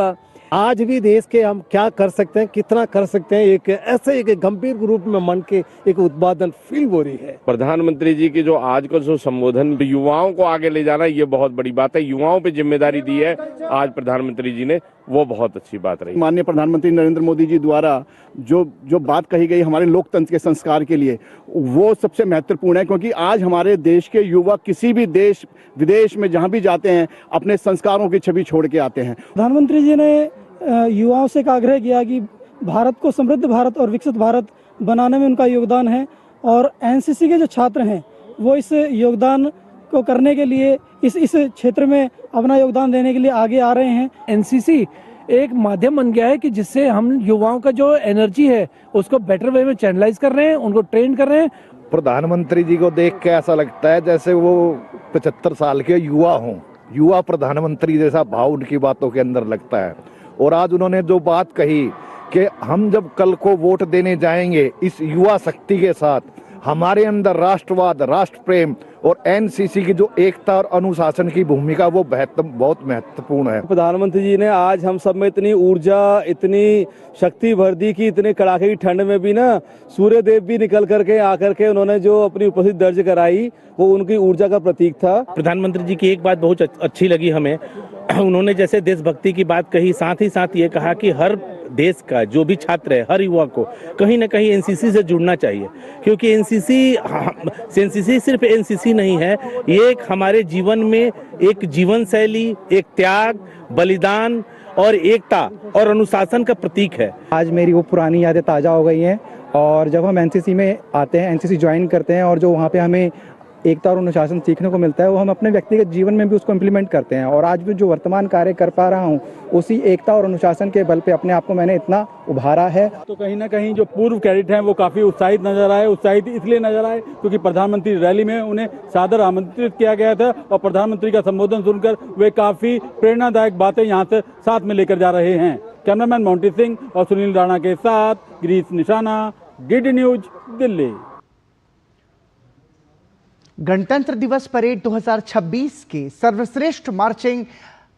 आज भी देश के हम क्या कर सकते हैं, कितना कर सकते हैं, एक ऐसे एक गंभीर रूप में मन के एक उत्पादन फील हो रही है। प्रधानमंत्री जी की जो आज का जो संबोधन, युवाओं को आगे ले जाना, ये बहुत बड़ी बात है। युवाओं पे जिम्मेदारी दी है आज प्रधानमंत्री जी ने, वो बहुत अच्छी बात रही। माननीय प्रधानमंत्री नरेंद्र मोदी जी द्वारा जो बात कही गई हमारे लोकतंत्र के संस्कार के लिए, वो सबसे महत्वपूर्ण है, क्योंकि आज हमारे देश के युवा किसी भी देश विदेश में जहाँ भी जाते हैं अपने संस्कारों की छवि छोड़ के आते हैं। प्रधानमंत्री जी ने युवाओं से आग्रह किया कि भारत को समृद्ध भारत और विकसित भारत बनाने में उनका योगदान है, और एनसीसी के जो छात्र हैं वो इस योगदान को करने के लिए, इस क्षेत्र में अपना योगदान देने के लिए आगे आ रहे हैं। एनसीसी एक माध्यम बन गया है कि जिससे हम युवाओं का जो एनर्जी है उसको बेटर वे में चैनलाइज कर रहे हैं, उनको ट्रेन कर रहे हैं। प्रधानमंत्री जी को देख के ऐसा लगता है जैसे वो 75 साल के युवा हों। युवा प्रधानमंत्री जैसा भाव उनकी बातों के अंदर लगता है। और आज उन्होंने जो बात कही कि हम जब कल को वोट देने जाएंगे, इस युवा शक्ति के साथ हमारे अंदर राष्ट्रवाद, राष्ट्र प्रेम और एनसीसी की जो एकता और अनुशासन की भूमिका वो बहुत महत्वपूर्ण है। प्रधानमंत्री जी ने आज हम सब में इतनी ऊर्जा, इतनी शक्ति भर दी कि इतने कड़ाके की ठंड में भी ना सूर्य देव भी निकल करके आकर के उन्होंने जो अपनी उपस्थिति दर्ज कराई वो उनकी ऊर्जा का प्रतीक था। प्रधानमंत्री जी की एक बात बहुत अच्छी लगी हमें, उन्होंने जैसे देशभक्ति की बात कही, साथ ही साथ ये कहा कि हर देश का जो भी छात्र है, हर युवा को कहीं ना कहीं एनसीसी से जुड़ना चाहिए, क्योंकि एनसीसी सिर्फ एनसीसी नहीं है, ये एक हमारे जीवन में एक जीवन शैली, एक त्याग, बलिदान और एकता और अनुशासन का प्रतीक है। आज मेरी वो पुरानी यादें ताज़ा हो गई हैं और जब हम एनसीसी में आते हैं, एनसीसी ज्वाइन करते हैं और जो वहाँ पे हमें एकता और अनुशासन सीखने को मिलता है वो हम अपने व्यक्तिगत जीवन में भी उसको इम्प्लीमेंट करते हैं। और आज भी जो वर्तमान कार्य कर पा रहा हूँ उसी एकता और अनुशासन के बल पे अपने आप को मैंने इतना उभारा है। तो कहीं ना कहीं जो पूर्व कैडेट हैं वो काफ़ी उत्साहित नजर आए। उत्साहित इसलिए नजर आए क्योंकि प्रधानमंत्री रैली में उन्हें सादर आमंत्रित किया गया था और प्रधानमंत्री का संबोधन सुनकर वे काफ़ी प्रेरणादायक बातें यहाँ से साथ में लेकर जा रहे हैं। कैमरामैन मोंटी सिंह और सुनील राणा के साथ गिरीश निशाना, डीडी न्यूज, दिल्ली। गणतंत्र दिवस परेड 2026 के सर्वश्रेष्ठ मार्चिंग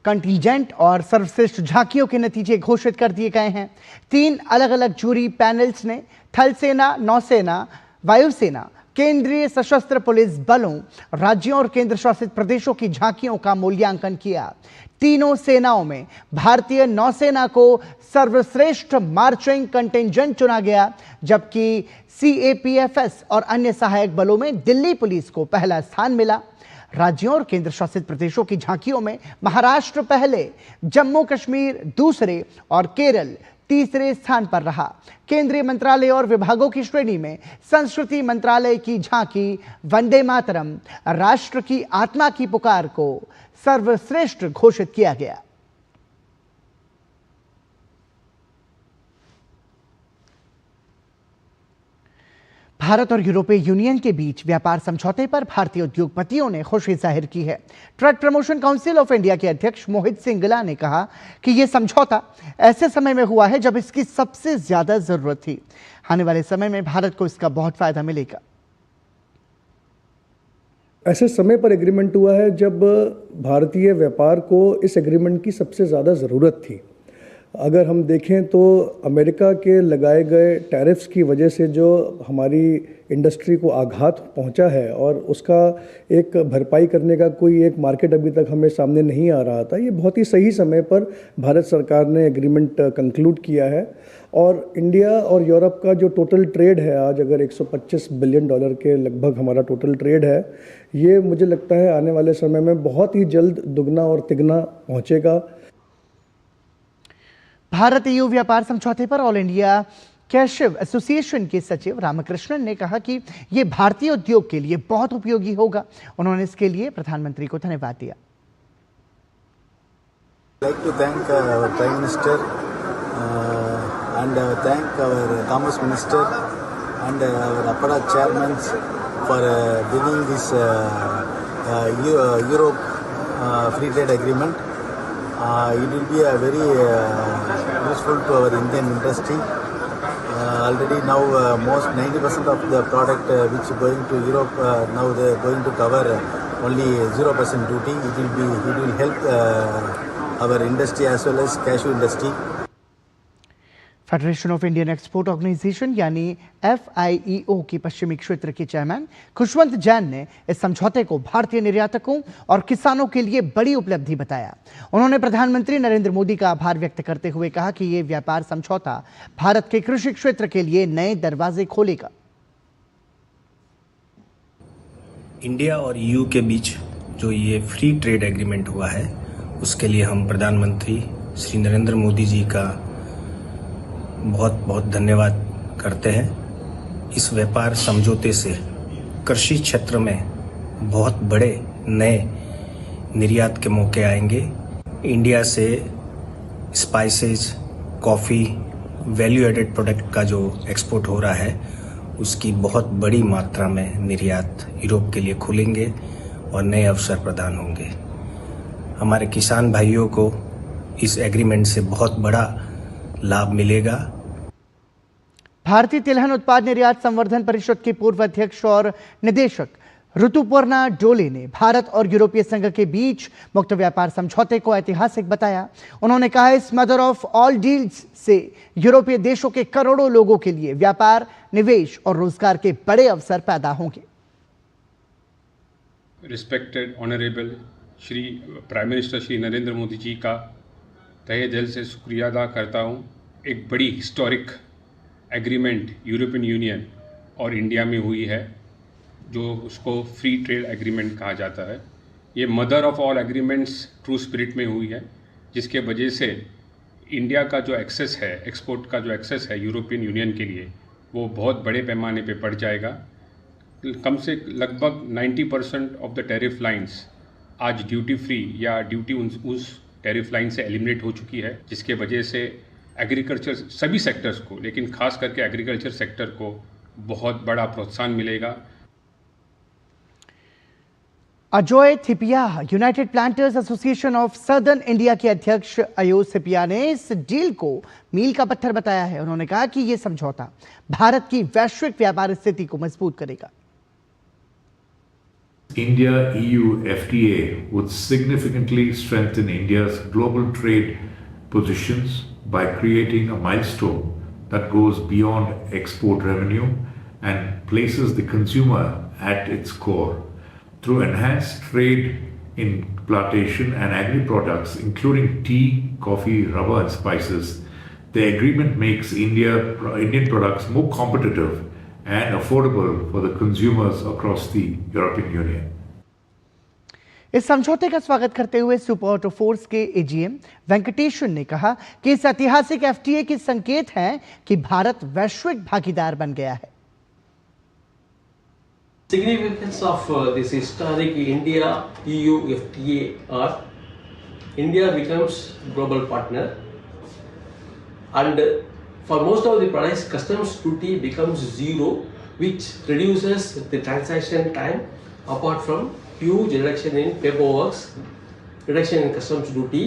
कंटिजेंट और सर्वश्रेष्ठ झांकियों के नतीजे घोषित कर दिए गए हैं। 3 अलग अलग जूरी पैनल्स ने थल सेना, नौसेना, वायुसेना, केंद्रीय सशस्त्र पुलिस बलों, राज्यों और केंद्र शासित प्रदेशों की झांकियों का मूल्यांकन किया। तीनों सेनाओं में भारतीय नौसेना को सर्वश्रेष्ठ मार्चिंग कंटिजेंट चुना गया, जबकि सीएपीएफएस और अन्य सहायक बलों में दिल्ली पुलिस को पहला स्थान मिला। राज्यों और केंद्र शासित प्रदेशों की झांकियों में महाराष्ट्र पहले, जम्मू कश्मीर दूसरे और केरल तीसरे स्थान पर रहा। केंद्रीय मंत्रालय और विभागों की श्रेणी में संस्कृति मंत्रालय की झांकी वंदे मातरम, राष्ट्र की आत्मा की पुकार को सर्वश्रेष्ठ घोषित किया गया। भारत और यूरोपीय यूनियन के बीच व्यापार समझौते पर भारतीय उद्योगपतियों ने खुशी जाहिर की है। Truck promotion council of India के अध्यक्ष मोहित सिंगला ने कहा कि यह समझौता ऐसे समय में हुआ है जब इसकी सबसे ज्यादा जरूरत थी। आने वाले समय में भारत को इसका बहुत फायदा मिलेगा। ऐसे समय पर एग्रीमेंट हुआ है जब भारतीय व्यापार को इस एग्रीमेंट की सबसे ज़्यादा ज़रूरत थी। अगर हम देखें तो अमेरिका के लगाए गए टैरिफ्स की वजह से जो हमारी इंडस्ट्री को आघात पहुंचा है और उसका एक भरपाई करने का कोई एक मार्केट अभी तक हमें सामने नहीं आ रहा था, ये बहुत ही सही समय पर भारत सरकार ने एग्रीमेंट कंक्लूड किया है। और इंडिया और यूरोप का जो टोटल ट्रेड है आज अगर $125 बिलियन के लगभग हमारा टोटल ट्रेड है, ये मुझे लगता है आने वाले समय में बहुत ही जल्द दुगना और तिगना पहुँचेगा। भारत ईयू व्यापार समझौते पर ऑल इंडिया कैशिव एसोसिएशन के सचिव रामकृष्णन ने कहा कि यह भारतीय उद्योग के लिए बहुत उपयोगी होगा। उन्होंने इसके लिए प्रधानमंत्री को धन्यवाद दिया। like to thank our Prime Minister and thank our Commerce Minister and our APADA chairmen for bringing this Europe free trade agreement. It will be a very useful to our Indian industry. Already now most 90% of the product which going to Europe now they are going to cover only 0% duty. It will help our industry as well as cashew industry. Federation of Indian export organisation यानी FIEO की पश्चिमी क्षेत्र के chairman Khushwant Jain ने इस समझौते को भारतीय निर्यातकों और किसानों के लिए बड़ी उपलब्धि बताया। उन्होंने प्रधानमंत्री नरेंद्र मोदी का आभार व्यक्त करते हुए कहा कि ये व्यापार समझौता भारत के कृषि क्षेत्र के लिए नए दरवाजे खोलेगा। इंडिया और EU के बीच जो ये फ्री ट्रेड एग्रीमेंट हुआ है उसके लिए हम प्रधानमंत्री श्री नरेंद्र मोदी जी का बहुत बहुत धन्यवाद करते हैं। इस व्यापार समझौते से कृषि क्षेत्र में बहुत बड़े नए निर्यात के मौके आएंगे। इंडिया से spices, coffee, value added product का जो एक्सपोर्ट हो रहा है उसकी बहुत बड़ी मात्रा में निर्यात यूरोप के लिए खुलेंगे और नए अवसर प्रदान होंगे। हमारे किसान भाइयों को इस एग्रीमेंट से बहुत बड़ा लाभ मिलेगा। भारतीय तिलहन उत्पाद निर्यात संवर्धन परिषद के पूर्व अध्यक्ष और निदेशक ऋतुपर्णा डोले ने भारत और यूरोपीय संघ के बीच मुक्त व्यापार समझौते को ऐतिहासिक बताया। उन्होंने कहा, इस मदर ऑफ ऑल डील्स से यूरोपीय देशों के करोड़ों लोगों के लिए व्यापार, निवेश और रोजगार के बड़े अवसर पैदा होंगे। Respected honourable Shri prime minister Shri Narendra Modi ji का तहे दिल से शुक्रिया अदा करता हूँ। एक बड़ी हिस्टोरिक एग्रीमेंट यूरोपियन यूनियन और इंडिया में हुई है, जो उसको फ्री ट्रेड एग्रीमेंट कहा जाता है। ये mother of all agreements true spirit में हुई है, जिसके वजह से इंडिया का जो एक्सेस है, एक्सपोर्ट का जो एक्सेस है यूरोपियन यूनियन के लिए, वो बहुत बड़े पैमाने पे बढ़ जाएगा। कम से लगभग 90% ऑफ द टैरिफ लाइंस आज ड्यूटी फ्री या ड्यूटी उस टैरिफ लाइन से एलिमिनेट हो चुकी है, जिसके वजह से एग्रीकल्चर सभी सेक्टर्स को, लेकिन खास करके एग्रीकल्चर सेक्टर को बहुत बड़ा प्रोत्साहन मिलेगा। Ajay Thipiya, United Planters Association of Southern India के अध्यक्ष अयोज थिपिया ने इस डील को मील का पत्थर बताया है। उन्होंने कहा कि यह समझौता भारत की वैश्विक व्यापार स्थिति को मजबूत करेगा। India-EU FTA would significantly strengthen India's global trade positions by creating a milestone that goes beyond export revenue and places the consumer at its core. Through enhanced trade in plantation and agri-products, including tea, coffee, rubber and spices, the agreement makes Indian products more competitive and affordable for the consumers across the European Union. इस समझौते का स्वागत करते हुए super auto force के AGM Venkatesan ने कहा कि इस ऐतिहासिक एफटीए के संकेत हैं कि भारत वैश्विक भागीदार बन गया है। Significance of this historic India-EU FTA are India becomes global partner, and for most of the products, customs duty becomes zero, which reduces the transaction time apart from huge reduction in paperwork, reduction in customs duty.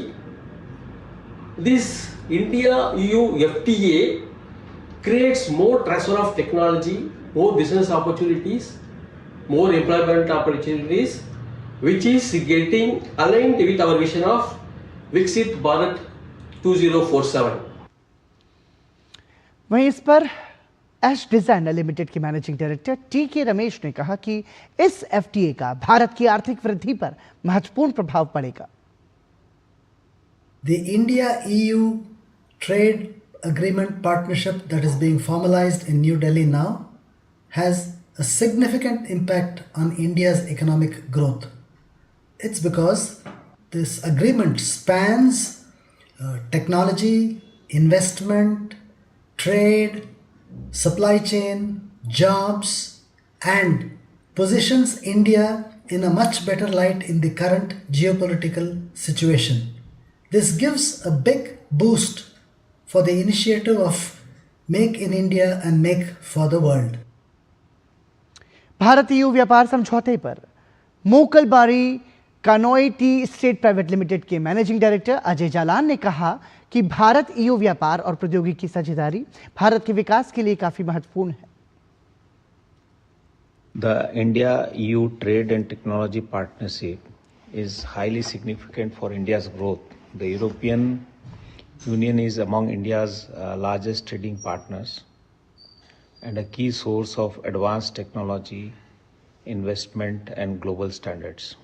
This India-EU FTA creates more transfer of technology, more business opportunities, more employment opportunities, which is getting aligned with our vision of Viksit Bharat 2047. वहीं इस पर एश designer limited के managing director TK. Ramesh ने कहा कि इस FTA का भारत की आर्थिक वृद्धि पर महत्वपूर्ण प्रभाव पड़ेगा। The India-EU trade agreement partnership that is being formalized in New Delhi now has a significant impact on India's economic growth. It's because this agreement spans technology, investment, trade, supply chain, jobs, and positions India in a much better light in the current geopolitical situation. This gives a big boost for the initiative of Make in India and Make for the World. Bharat EU व्यापार समझौते पर मोकलबारी कानोई T state private limited के managing director Ajay Jalan ने कहा कि Bharat EU व्यापार और प्रौद्योगिकी साझेदारी भारत के विकास के लिए काफी महत्वपूर्ण है। The India-EU trade and technology partnership is highly significant for India's growth. The European Union is among India's largest trading partners and a key source of advanced technology, investment and global standards.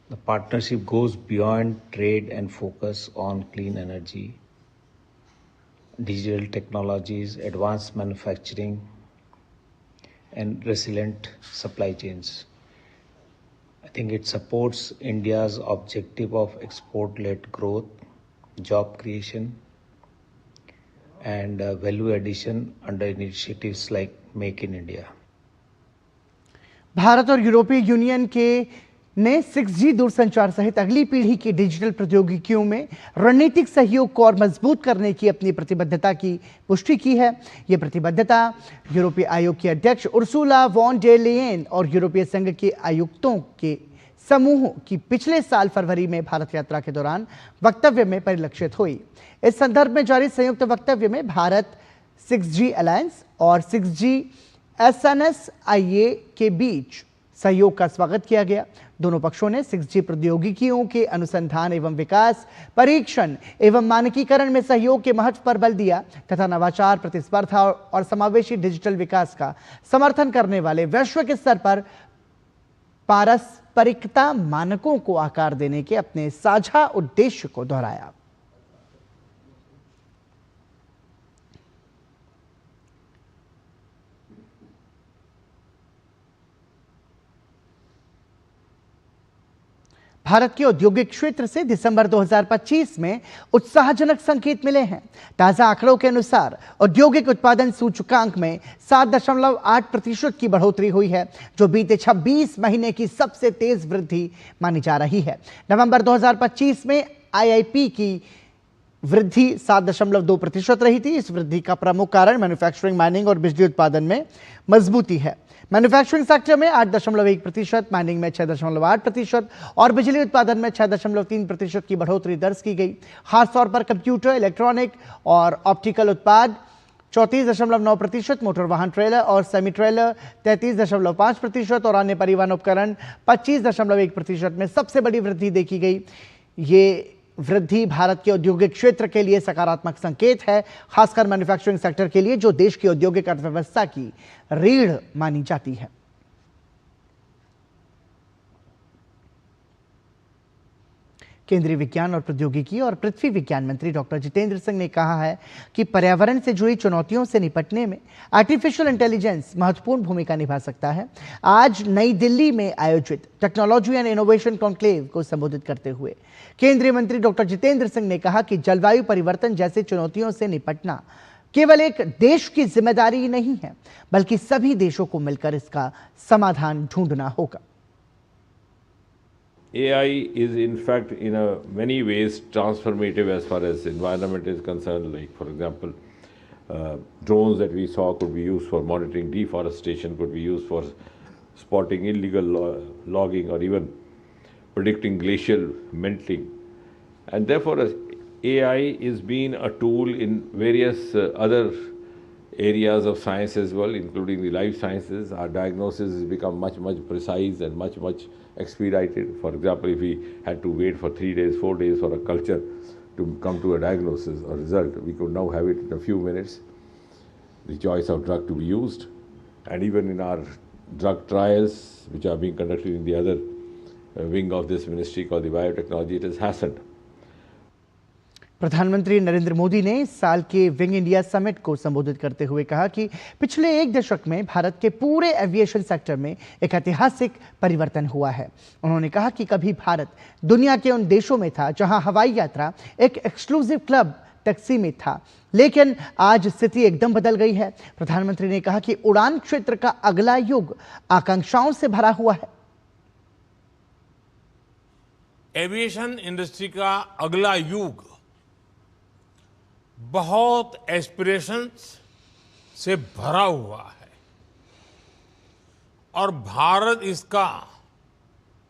The partnership goes beyond trade and focus on clean energy, digital technologies, advanced manufacturing and resilient supply chains. I think it supports India's objective of export-led growth, job creation and value addition under initiatives like Make in India. Bharat और यूरोपीय union के ने 6G दूरसंचार सहित अगली पीढ़ी की digital प्रौद्योगिकियों में रणनीतिक सहयोग को और मजबूत करने की अपनी प्रतिबद्धता की पुष्टि की है। यह प्रतिबद्धता यूरोपीय आयोग की अध्यक्ष उर्सुला वॉन डेर लेयेन और यूरोपीय संघ के आयुक्तों के समूह की पिछले साल फरवरी में भारत यात्रा के दौरान वक्तव्य में परिलक्षित हुई। इस संदर्भ में जारी संयुक्त वक्तव्य में भारत 6G अलायंस और 6G SNSIA के बीच सहयोग का स्वागत किया गया। दोनों पक्षों ने 6G प्रौद्योगिकियों के अनुसंधान एवं विकास, परीक्षण एवं मानकीकरण में सहयोग के महत्व पर बल दिया तथा नवाचार, प्रतिस्पर्धा और समावेशी डिजिटल विकास का समर्थन करने वाले वैश्विक स्तर पर पारस्परिकता मानकों को आकार देने के अपने साझा उद्देश्य को दोहराया। भारत के औद्योगिक क्षेत्र से दिसंबर 2025 में उत्साहजनक संकेत मिले हैं। ताजा आंकड़ों के अनुसार औद्योगिक उत्पादन सूचकांक में 7.8% की बढ़ोतरी हुई है, जो बीते 26 महीने की सबसे तेज वृद्धि मानी जा रही है। नवंबर 2025 में आईआईपी की वृद्धि 7.2% रही थी। इस वृद्धि का प्रमुख कारण मैन्युफैक्चरिंग, माइनिंग और बिजली उत्पादन में मजबूती है। मैन्युफैक्चरिंग सेक्टर में 8.1%, माइनिंग में 6.8% और बिजली उत्पादन में 6.3% की बढ़ोतरी दर्ज की गई। खास तौर पर कंप्यूटर, इलेक्ट्रॉनिक और ऑप्टिकल उत्पाद 34.9%, मोटर वाहन ट्रेलर और सेमी ट्रेलर 33.5% और अन्य परिवहन उपकरण 25.1% में सबसे बड़ी वृद्धि देखी गई। ये वृद्धि भारत के औद्योगिक क्षेत्र के लिए सकारात्मक संकेत है, खासकर मैन्युफैक्चरिंग सेक्टर के लिए, जो देश की औद्योगिक अर्थव्यवस्था की रीढ़ मानी जाती है। केंद्रीय विज्ञान और प्रौद्योगिकी और पृथ्वी विज्ञान मंत्री डॉक्टर जितेंद्र सिंह ने कहा है कि पर्यावरण से जुड़ी चुनौतियों से निपटने में आर्टिफिशियल इंटेलिजेंस महत्वपूर्ण भूमिका निभा सकता है। आज नई दिल्ली में आयोजित टेक्नोलॉजी एंड इनोवेशन कॉन्क्लेव को संबोधित करते हुए केंद्रीय मंत्री डॉक्टर जितेंद्र सिंह ने कहा कि जलवायु परिवर्तन जैसे चुनौतियों से निपटना केवल एक देश की जिम्मेदारी नहीं है, बल्कि सभी देशों को मिलकर इसका समाधान ढूंढना होगा। AI is in fact in many ways transformative as far as environment is concerned. Like for example, drones that we saw could be used for monitoring deforestation, could be used for spotting illegal logging or even predicting glacial melting. And therefore AI is being a tool in various other areas of science as well, including the life sciences. Our diagnosis has become much precise and much expedited. For example, if we had to wait for 3 days, 4 days for a culture to come to a diagnosis or result, we could now have it in a few minutes. The choice of drug to be used, and even in our drug trials, which are being conducted in the other wing of this ministry called the biotechnology, it has hastened. प्रधानमंत्री नरेंद्र मोदी ने इस साल के wing India summit को संबोधित करते हुए कहा कि पिछले एक दशक में भारत के पूरे एविएशन सेक्टर में एक ऐतिहासिक परिवर्तन हुआ है। उन्होंने कहा कि कभी भारत दुनिया के उन देशों में था जहां हवाई यात्रा एक एक्सक्लूसिव क्लब तक सीमित था, लेकिन आज स्थिति एकदम बदल गई है। प्रधानमंत्री ने कहा कि उड़ान क्षेत्र का अगला युग आकांक्षाओं से भरा हुआ है। एविएशन इंडस्ट्री का अगला युग बहुत एस्पिरेशंस से भरा हुआ है और भारत इसका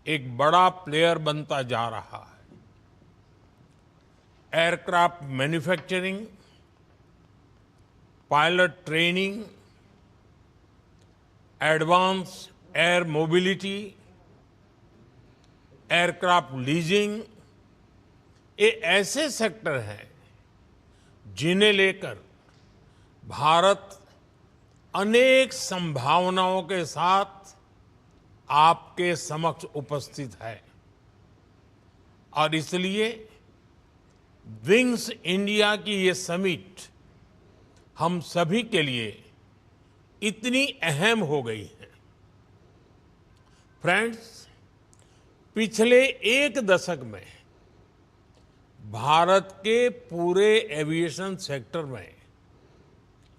एक बड़ा प्लेयर बनता जा रहा है। Aircraft manufacturing, pilot training, advance air mobility, aircraft leasing, ये ऐसे सेक्टर हैं जिन्हें लेकर भारत अनेक संभावनाओं के साथ आपके समक्ष उपस्थित है और इसलिए विंग्स इंडिया की ये समिट हम सभी के लिए इतनी अहम हो गई है। फ्रेंड्स, पिछले एक दशक में भारत के पूरे एविएशन सेक्टर में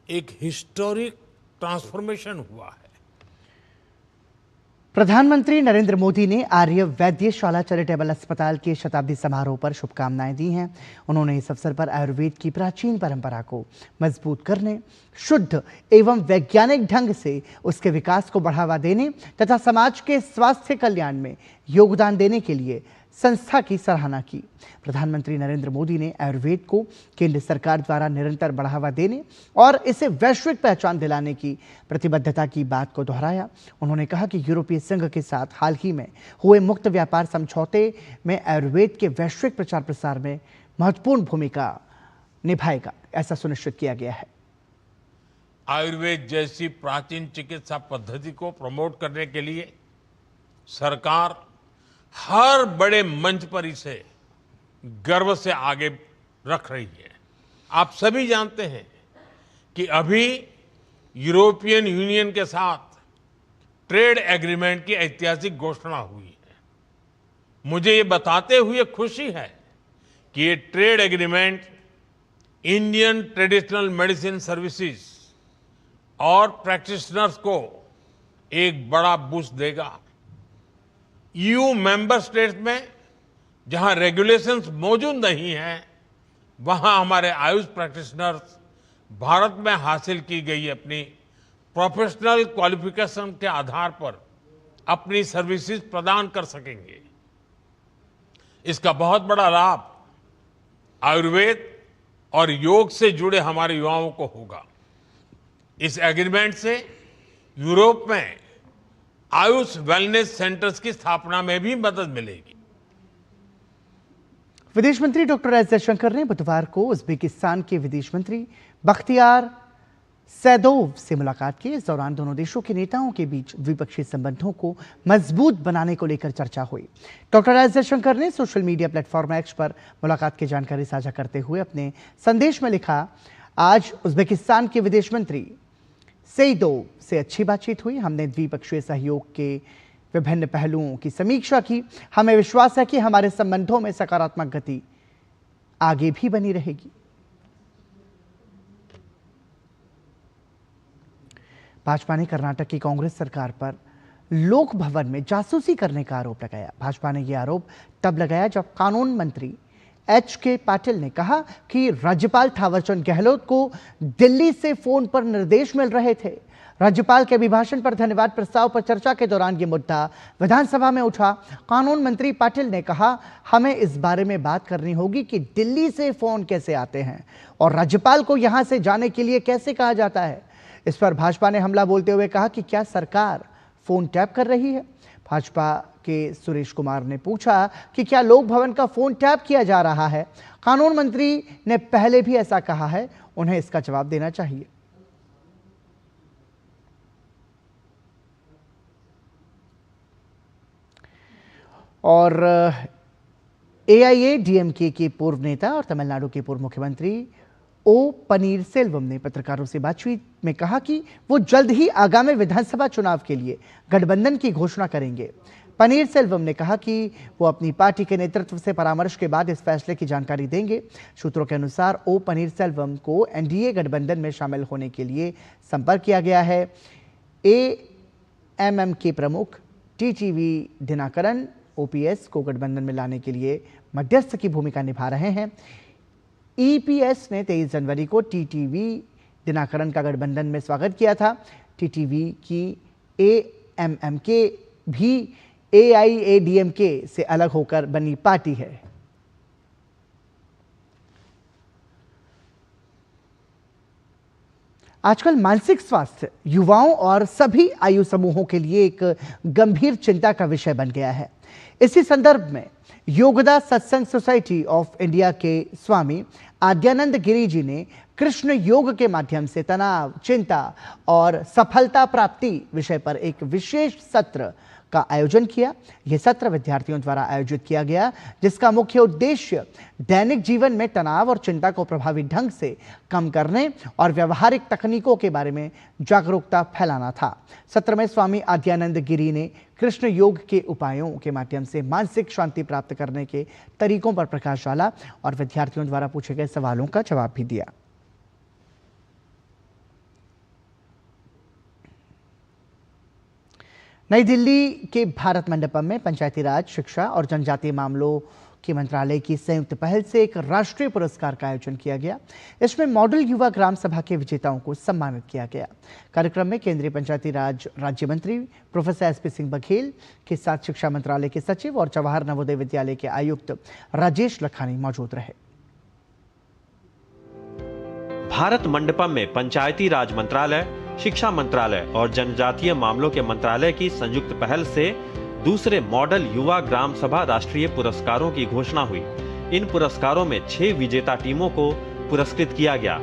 एक हिस्टोरिक ट्रांसफॉर्मेशन हुआ है। प्रधानमंत्री नरेंद्र मोदी ने आर्य वैद्यशाला चैरिटेबल अस्पताल के शताब्दी समारोह पर शुभकामनाएं दी हैं। उन्होंने इस अवसर पर आयुर्वेद की प्राचीन परंपरा को मजबूत करने, शुद्ध एवं वैज्ञानिक ढंग से उसके विकास को बढ़ावा देने तथा समाज के स्वास्थ्य कल्याण में योगदान देने के लिए संस्था की सराहना की। प्रधानमंत्री नरेंद्र मोदी ने आयुर्वेद को केंद्र सरकार द्वारा निरंतर बढ़ावा देने और इसे वैश्विक पहचान दिलाने की प्रतिबद्धता की बात को दोहराया। उन्होंने कहा कि यूरोपीय संघ के साथ हाल ही में हुए मुक्त व्यापार समझौते में आयुर्वेद के वैश्विक प्रचार प्रसार में महत्वपूर्ण भूमिका निभाएगा, ऐसा सुनिश्चित किया गया है। आयुर्वेद जैसी प्राचीन चिकित्सा पद्धति को प्रमोट करने के लिए सरकार हर बड़े मंच पर इसे गर्व से आगे रख रही है। आप सभी जानते हैं कि अभी यूरोपियन यूनियन के साथ ट्रेड एग्रीमेंट की ऐतिहासिक घोषणा हुई है। मुझे ये बताते हुए खुशी है कि ये trade agreement Indian traditional medicine services और प्रैक्टिशनर्स को एक बड़ा बूस्ट देगा। ईयू मेंबर स्टेट्स में जहां रेगुलेशंस मौजूद नहीं हैं, वहां हमारे आयुष प्रैक्टिशनर्स भारत में हासिल की गई अपनी प्रोफेशनल क्वालिफिकेशन के आधार पर अपनी सर्विसेज प्रदान कर सकेंगे। इसका बहुत बड़ा लाभ आयुर्वेद और योग से जुड़े हमारे युवाओं को होगा। इस एग्रीमेंट से यूरोप में आयुष वेलनेस सेंटर्स की स्थापना में भी मदद मिलेगी। विदेश मंत्री डॉक्टर एस जयशंकर ने बुधवार को उज्बेकिस्तान के विदेश मंत्री बख्तियार सैदोव से मुलाकात की। इस दौरान दोनों देशों के नेताओं के बीच द्विपक्षीय संबंधों को मजबूत बनाने को लेकर चर्चा हुई। डॉक्टर एस जयशंकर ने सोशल मीडिया प्लेटफॉर्म एक्स पर मुलाकात की जानकारी साझा करते हुए अपने संदेश में लिखा, आज उज्बेकिस्तान के विदेश मंत्री सैदोव से अच्छी बातचीत हुई। हमने द्विपक्षीय सहयोग के विभिन्न पहलुओं की समीक्षा की। हमें विश्वास है कि हमारे संबंधों में सकारात्मक गति आगे भी बनी रहेगी। भाजपा ने कर्नाटक की कांग्रेस सरकार पर लोक भवन में जासूसी करने का आरोप लगाया। भाजपा ने यह आरोप तब लगाया जब कानून मंत्री एच.के. पाटिल ने कहा कि राज्यपाल थावरचंद गहलोत को दिल्ली से फोन पर निर्देश मिल रहे थे। राज्यपाल के अभिभाषण पर धन्यवाद प्रस्ताव पर चर्चा के दौरान यह मुद्दा विधानसभा में उठा। कानून मंत्री पाटिल ने कहा, हमें इस बारे में बात करनी होगी कि दिल्ली से फोन कैसे आते हैं और राज्यपाल को यहां से जाने के लिए कैसे कहा जाता है। इस पर भाजपा ने हमला बोलते हुए कहा कि क्या सरकार फोन टैप कर रही है। भाजपा के सुरेश कुमार ने पूछा कि क्या लोक भवन का फोन टैप किया जा रहा है। कानून मंत्री ने पहले भी ऐसा कहा है, उन्हें इसका जवाब देना चाहिए। और एआईएडीएमके के पूर्व नेता और तमिलनाडु के पूर्व मुख्यमंत्री ओ पनीरसेल्वम ने पत्रकारों से बातचीत में कहा कि वो जल्द ही आगामी विधानसभा चुनाव के लिए गठबंधन की घोषणा करेंगे। पनीरसेल्वम ने कहा कि वो अपनी पार्टी के नेतृत्व से परामर्श के बाद इस फैसले की जानकारी देंगे। सूत्रों के अनुसार ओ पनीरसेल्वम को एनडीए गठबंधन में शामिल होने के लिए संपर्क किया गया है। एएमएम के प्रमुख टीटीवी दिनाकरन ओपीएस को गठबंधन में लाने के लिए मध्यस्थ की भूमिका निभा रहे हैं। ईपीएस ने 23 जनवरी को टीटीवी दिनाकरन का गठबंधन में स्वागत किया था। टीटीवी की एएमएमके भी एआईएडीएमके से अलग होकर बनी पार्टी है। आजकल मानसिक स्वास्थ्य युवाओं और सभी आयु समूहों के लिए एक गंभीर चिंता का विषय बन गया है। इसी संदर्भ में योगदा सत्संग सोसाइटी ऑफ इंडिया के स्वामी आद्यानंद गिरी जी ने कृष्ण योग के माध्यम से तनाव, चिंता और सफलता प्राप्ति विषय पर एक विशेष सत्र का आयोजन किया। यह सत्र विद्यार्थियों द्वारा आयोजित किया गया, जिसका मुख्य उद्देश्य दैनिक जीवन में तनाव और चिंता को प्रभावी ढंग से कम करने और व्यवहारिक तकनीकों के बारे में जागरूकता फैलाना था। सत्र में स्वामी आद्यानंद गिरी ने कृष्ण योग के उपायों के माध्यम से मानसिक शांति प्राप्त करने के तरीकों पर प्रकाश डाला और विद्यार्थियों द्वारा पूछे गए सवालों का जवाब भी दिया। नई दिल्ली के भारत मंडपम में पंचायती राज, शिक्षा और जनजातीय मामलों कि मंत्रालय की संयुक्त पहल से एक राष्ट्रीय पुरस्कार का आयोजन किया गया। इसमें मॉडल युवा ग्राम सभा के विजेताओं को सम्मानित किया गया। कार्यक्रम में केंद्रीय पंचायती राज राज्य मंत्री प्रोफेसर एसपी सिंह बघेल के साथ शिक्षा मंत्रालय के सचिव और जवाहर नवोदय विद्यालय के आयुक्त राजेश लखानी मौजूद रहे। भारत मंडपम में पंचायती राज मंत्रालय, शिक्षा मंत्रालय और जनजातीय मामलों के मंत्रालय की संयुक्त पहल से दूसरे मॉडल युवा ग्राम सभा राष्ट्रीय पुरस्कारों की घोषणा हुई। इन पुरस्कारों में 6 विजेता टीमों को पुरस्कृत किया गया।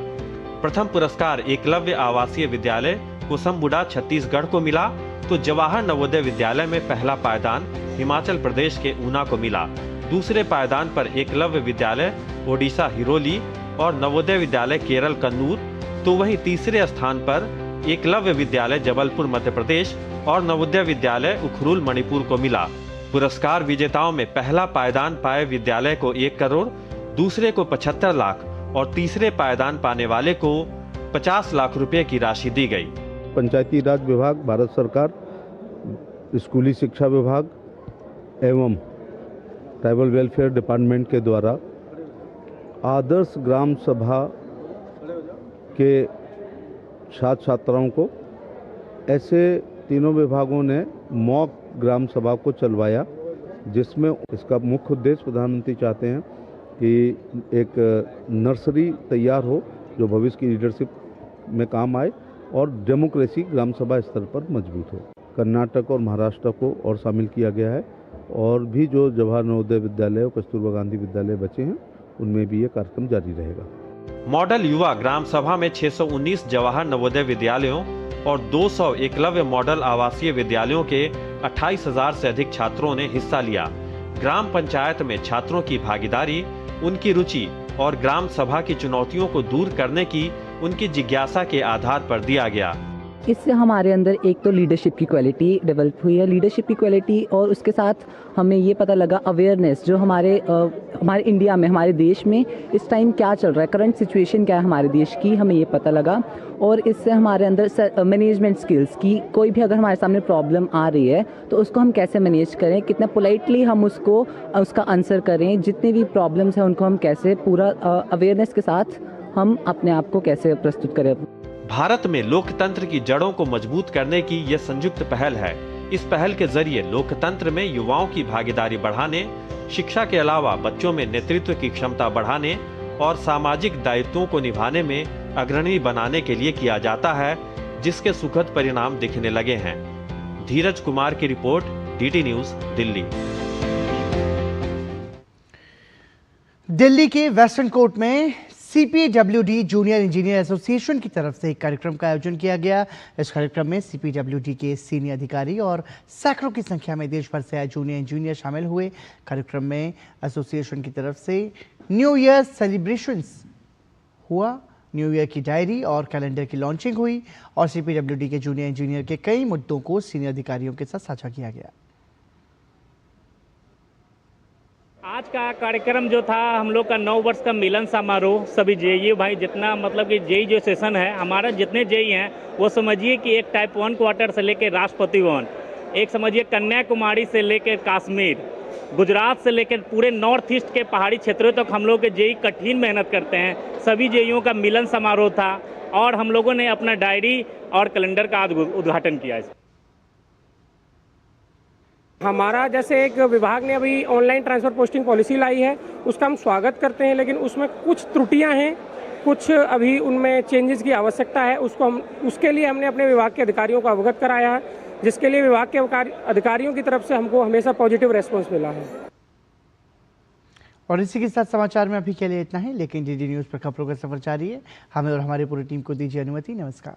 प्रथम पुरस्कार एकलव्य आवासीय विद्यालय कुसुमबुडा छत्तीसगढ़ को मिला, तो जवाहर नवोदय विद्यालय में पहला पायदान हिमाचल प्रदेश के ऊना को मिला। दूसरे पायदान पर एकलव्य विद्यालय ओडिशा हिरोली और नवोदय विद्यालय केरल कन्नूर, तो वहीं तीसरे स्थान पर एकलव्य विद्यालय जबलपुर मध्य प्रदेश और नवोदय विद्यालय उखरुल मणिपुर को मिला। पुरस्कार विजेताओं में पहला पायदान पाए विद्यालय को 1 करोड़, दूसरे को 75 लाख और तीसरे पायदान पाने वाले को 50 लाख रुपए की राशि दी गई। पंचायती राज विभाग, भारत सरकार, स्कूली शिक्षा विभाग एवं ट्राइबल वेलफेयर डिपार्टमेंट के द्वारा आदर्श ग्राम सभा के छात्र छात्राओं को ऐसे तीनों विभागों ने मॉक ग्राम सभा को चलवाया, जिसमें इसका मुख्य उद्देश्य प्रधानमंत्री चाहते हैं कि एक नर्सरी तैयार हो जो भविष्य की लीडरशिप में काम आए और डेमोक्रेसी ग्राम सभा स्तर पर मजबूत हो। कर्नाटक और महाराष्ट्र को और शामिल किया गया है और भी जो जवाहर नवोदय विद्यालय और कस्तूरबा गांधी विद्यालय बचे हैं उनमें भी ये कार्यक्रम जारी रहेगा। मॉडल युवा ग्राम सभा में 619 जवाहर नवोदय विद्यालयों और 200 एकलव्य मॉडल आवासीय विद्यालयों के 28,000 से अधिक छात्रों ने हिस्सा लिया। ग्राम पंचायत में छात्रों की भागीदारी, उनकी रुचि और ग्राम सभा की चुनौतियों को दूर करने की उनकी जिज्ञासा के आधार पर दिया गया। इससे हमारे अंदर एक तो लीडरशिप की क्वालिटी डेवलप हुई है, लीडरशिप की क्वालिटी, और उसके साथ हमें ये पता लगा अवेयरनेस जो हमारे इंडिया में, हमारे देश में इस टाइम क्या चल रहा है, करंट सिचुएशन क्या है हमारे देश की, हमें ये पता लगा। और इससे हमारे अंदर मैनेजमेंट स्किल्स की, कोई भी अगर हमारे सामने प्रॉब्लम आ रही है तो उसको हम कैसे मैनेज करें, कितना पोलाइटली हम उसका आंसर करें, जितनी भी प्रॉब्लम्स हैं उनको हम कैसे पूरा अवेयरनेस के साथ हम अपने आप को कैसे प्रस्तुत करें। भारत में लोकतंत्र की जड़ों को मजबूत करने की यह संयुक्त पहल है। इस पहल के जरिए लोकतंत्र में युवाओं की भागीदारी बढ़ाने, शिक्षा के अलावा बच्चों में नेतृत्व की क्षमता बढ़ाने और सामाजिक दायित्वों को निभाने में अग्रणी बनाने के लिए किया जाता है, जिसके सुखद परिणाम दिखने लगे हैं। धीरज कुमार की report, DT news, Delhi. Delhi के वेस्टर्न कोर्ट में CPWD जूनियर इंजीनियर एसोसिएशन की तरफ से एक कार्यक्रम का आयोजन किया गया। इस कार्यक्रम में CPWD के सीनियर अधिकारी और सैकड़ों की संख्या में देश भर से आए जूनियर इंजीनियर शामिल हुए। कार्यक्रम में एसोसिएशन की तरफ से न्यू ईयर सेलिब्रेशंस हुआ, न्यू ईयर की डायरी और कैलेंडर की लॉन्चिंग हुई और CPWD के जूनियर इंजीनियर के कई मुद्दों को सीनियर अधिकारियों के साथ साझा किया गया। आज का कार्यक्रम जो था हम लोग का 9 वर्ष का मिलन समारोह, सभी जेई भाई, जितना मतलब कि जेई जो सेशन है हमारा, जितने जेई हैं वो समझिए कि एक टाइप 1 क्वार्टर से लेकर राष्ट्रपति भवन, एक समझिए कन्याकुमारी से लेकर कश्मीर, गुजरात से लेकर पूरे नॉर्थ ईस्ट के पहाड़ी क्षेत्रों तक हम लोग के जेई कठिन मेहनत करते हैं। सभी जेईओं का मिलन समारोह था और हम लोगों ने अपना डायरी और कैलेंडर का उद्घाटन किया। हमारा जैसे एक विभाग ने अभी ऑनलाइन ट्रांसफर पोस्टिंग पॉलिसी लाई है, उसका हम स्वागत करते हैं, लेकिन उसमें कुछ त्रुटियां हैं, कुछ अभी उनमें चेंजेस की आवश्यकता है। उसके लिए हमने अपने विभाग के अधिकारियों को अवगत कराया है, जिसके लिए विभाग के अधिकारियों की तरफ से हमको हमेशा पॉजिटिव रेस्पॉन्स मिला है। और इसी के साथ समाचार में अभी के लिए इतना ही, लेकिन DD न्यूज़ पर खबरों का सफर जारी है। हमें और हमारी पूरी टीम को दीजिए अनुमति। नमस्कार।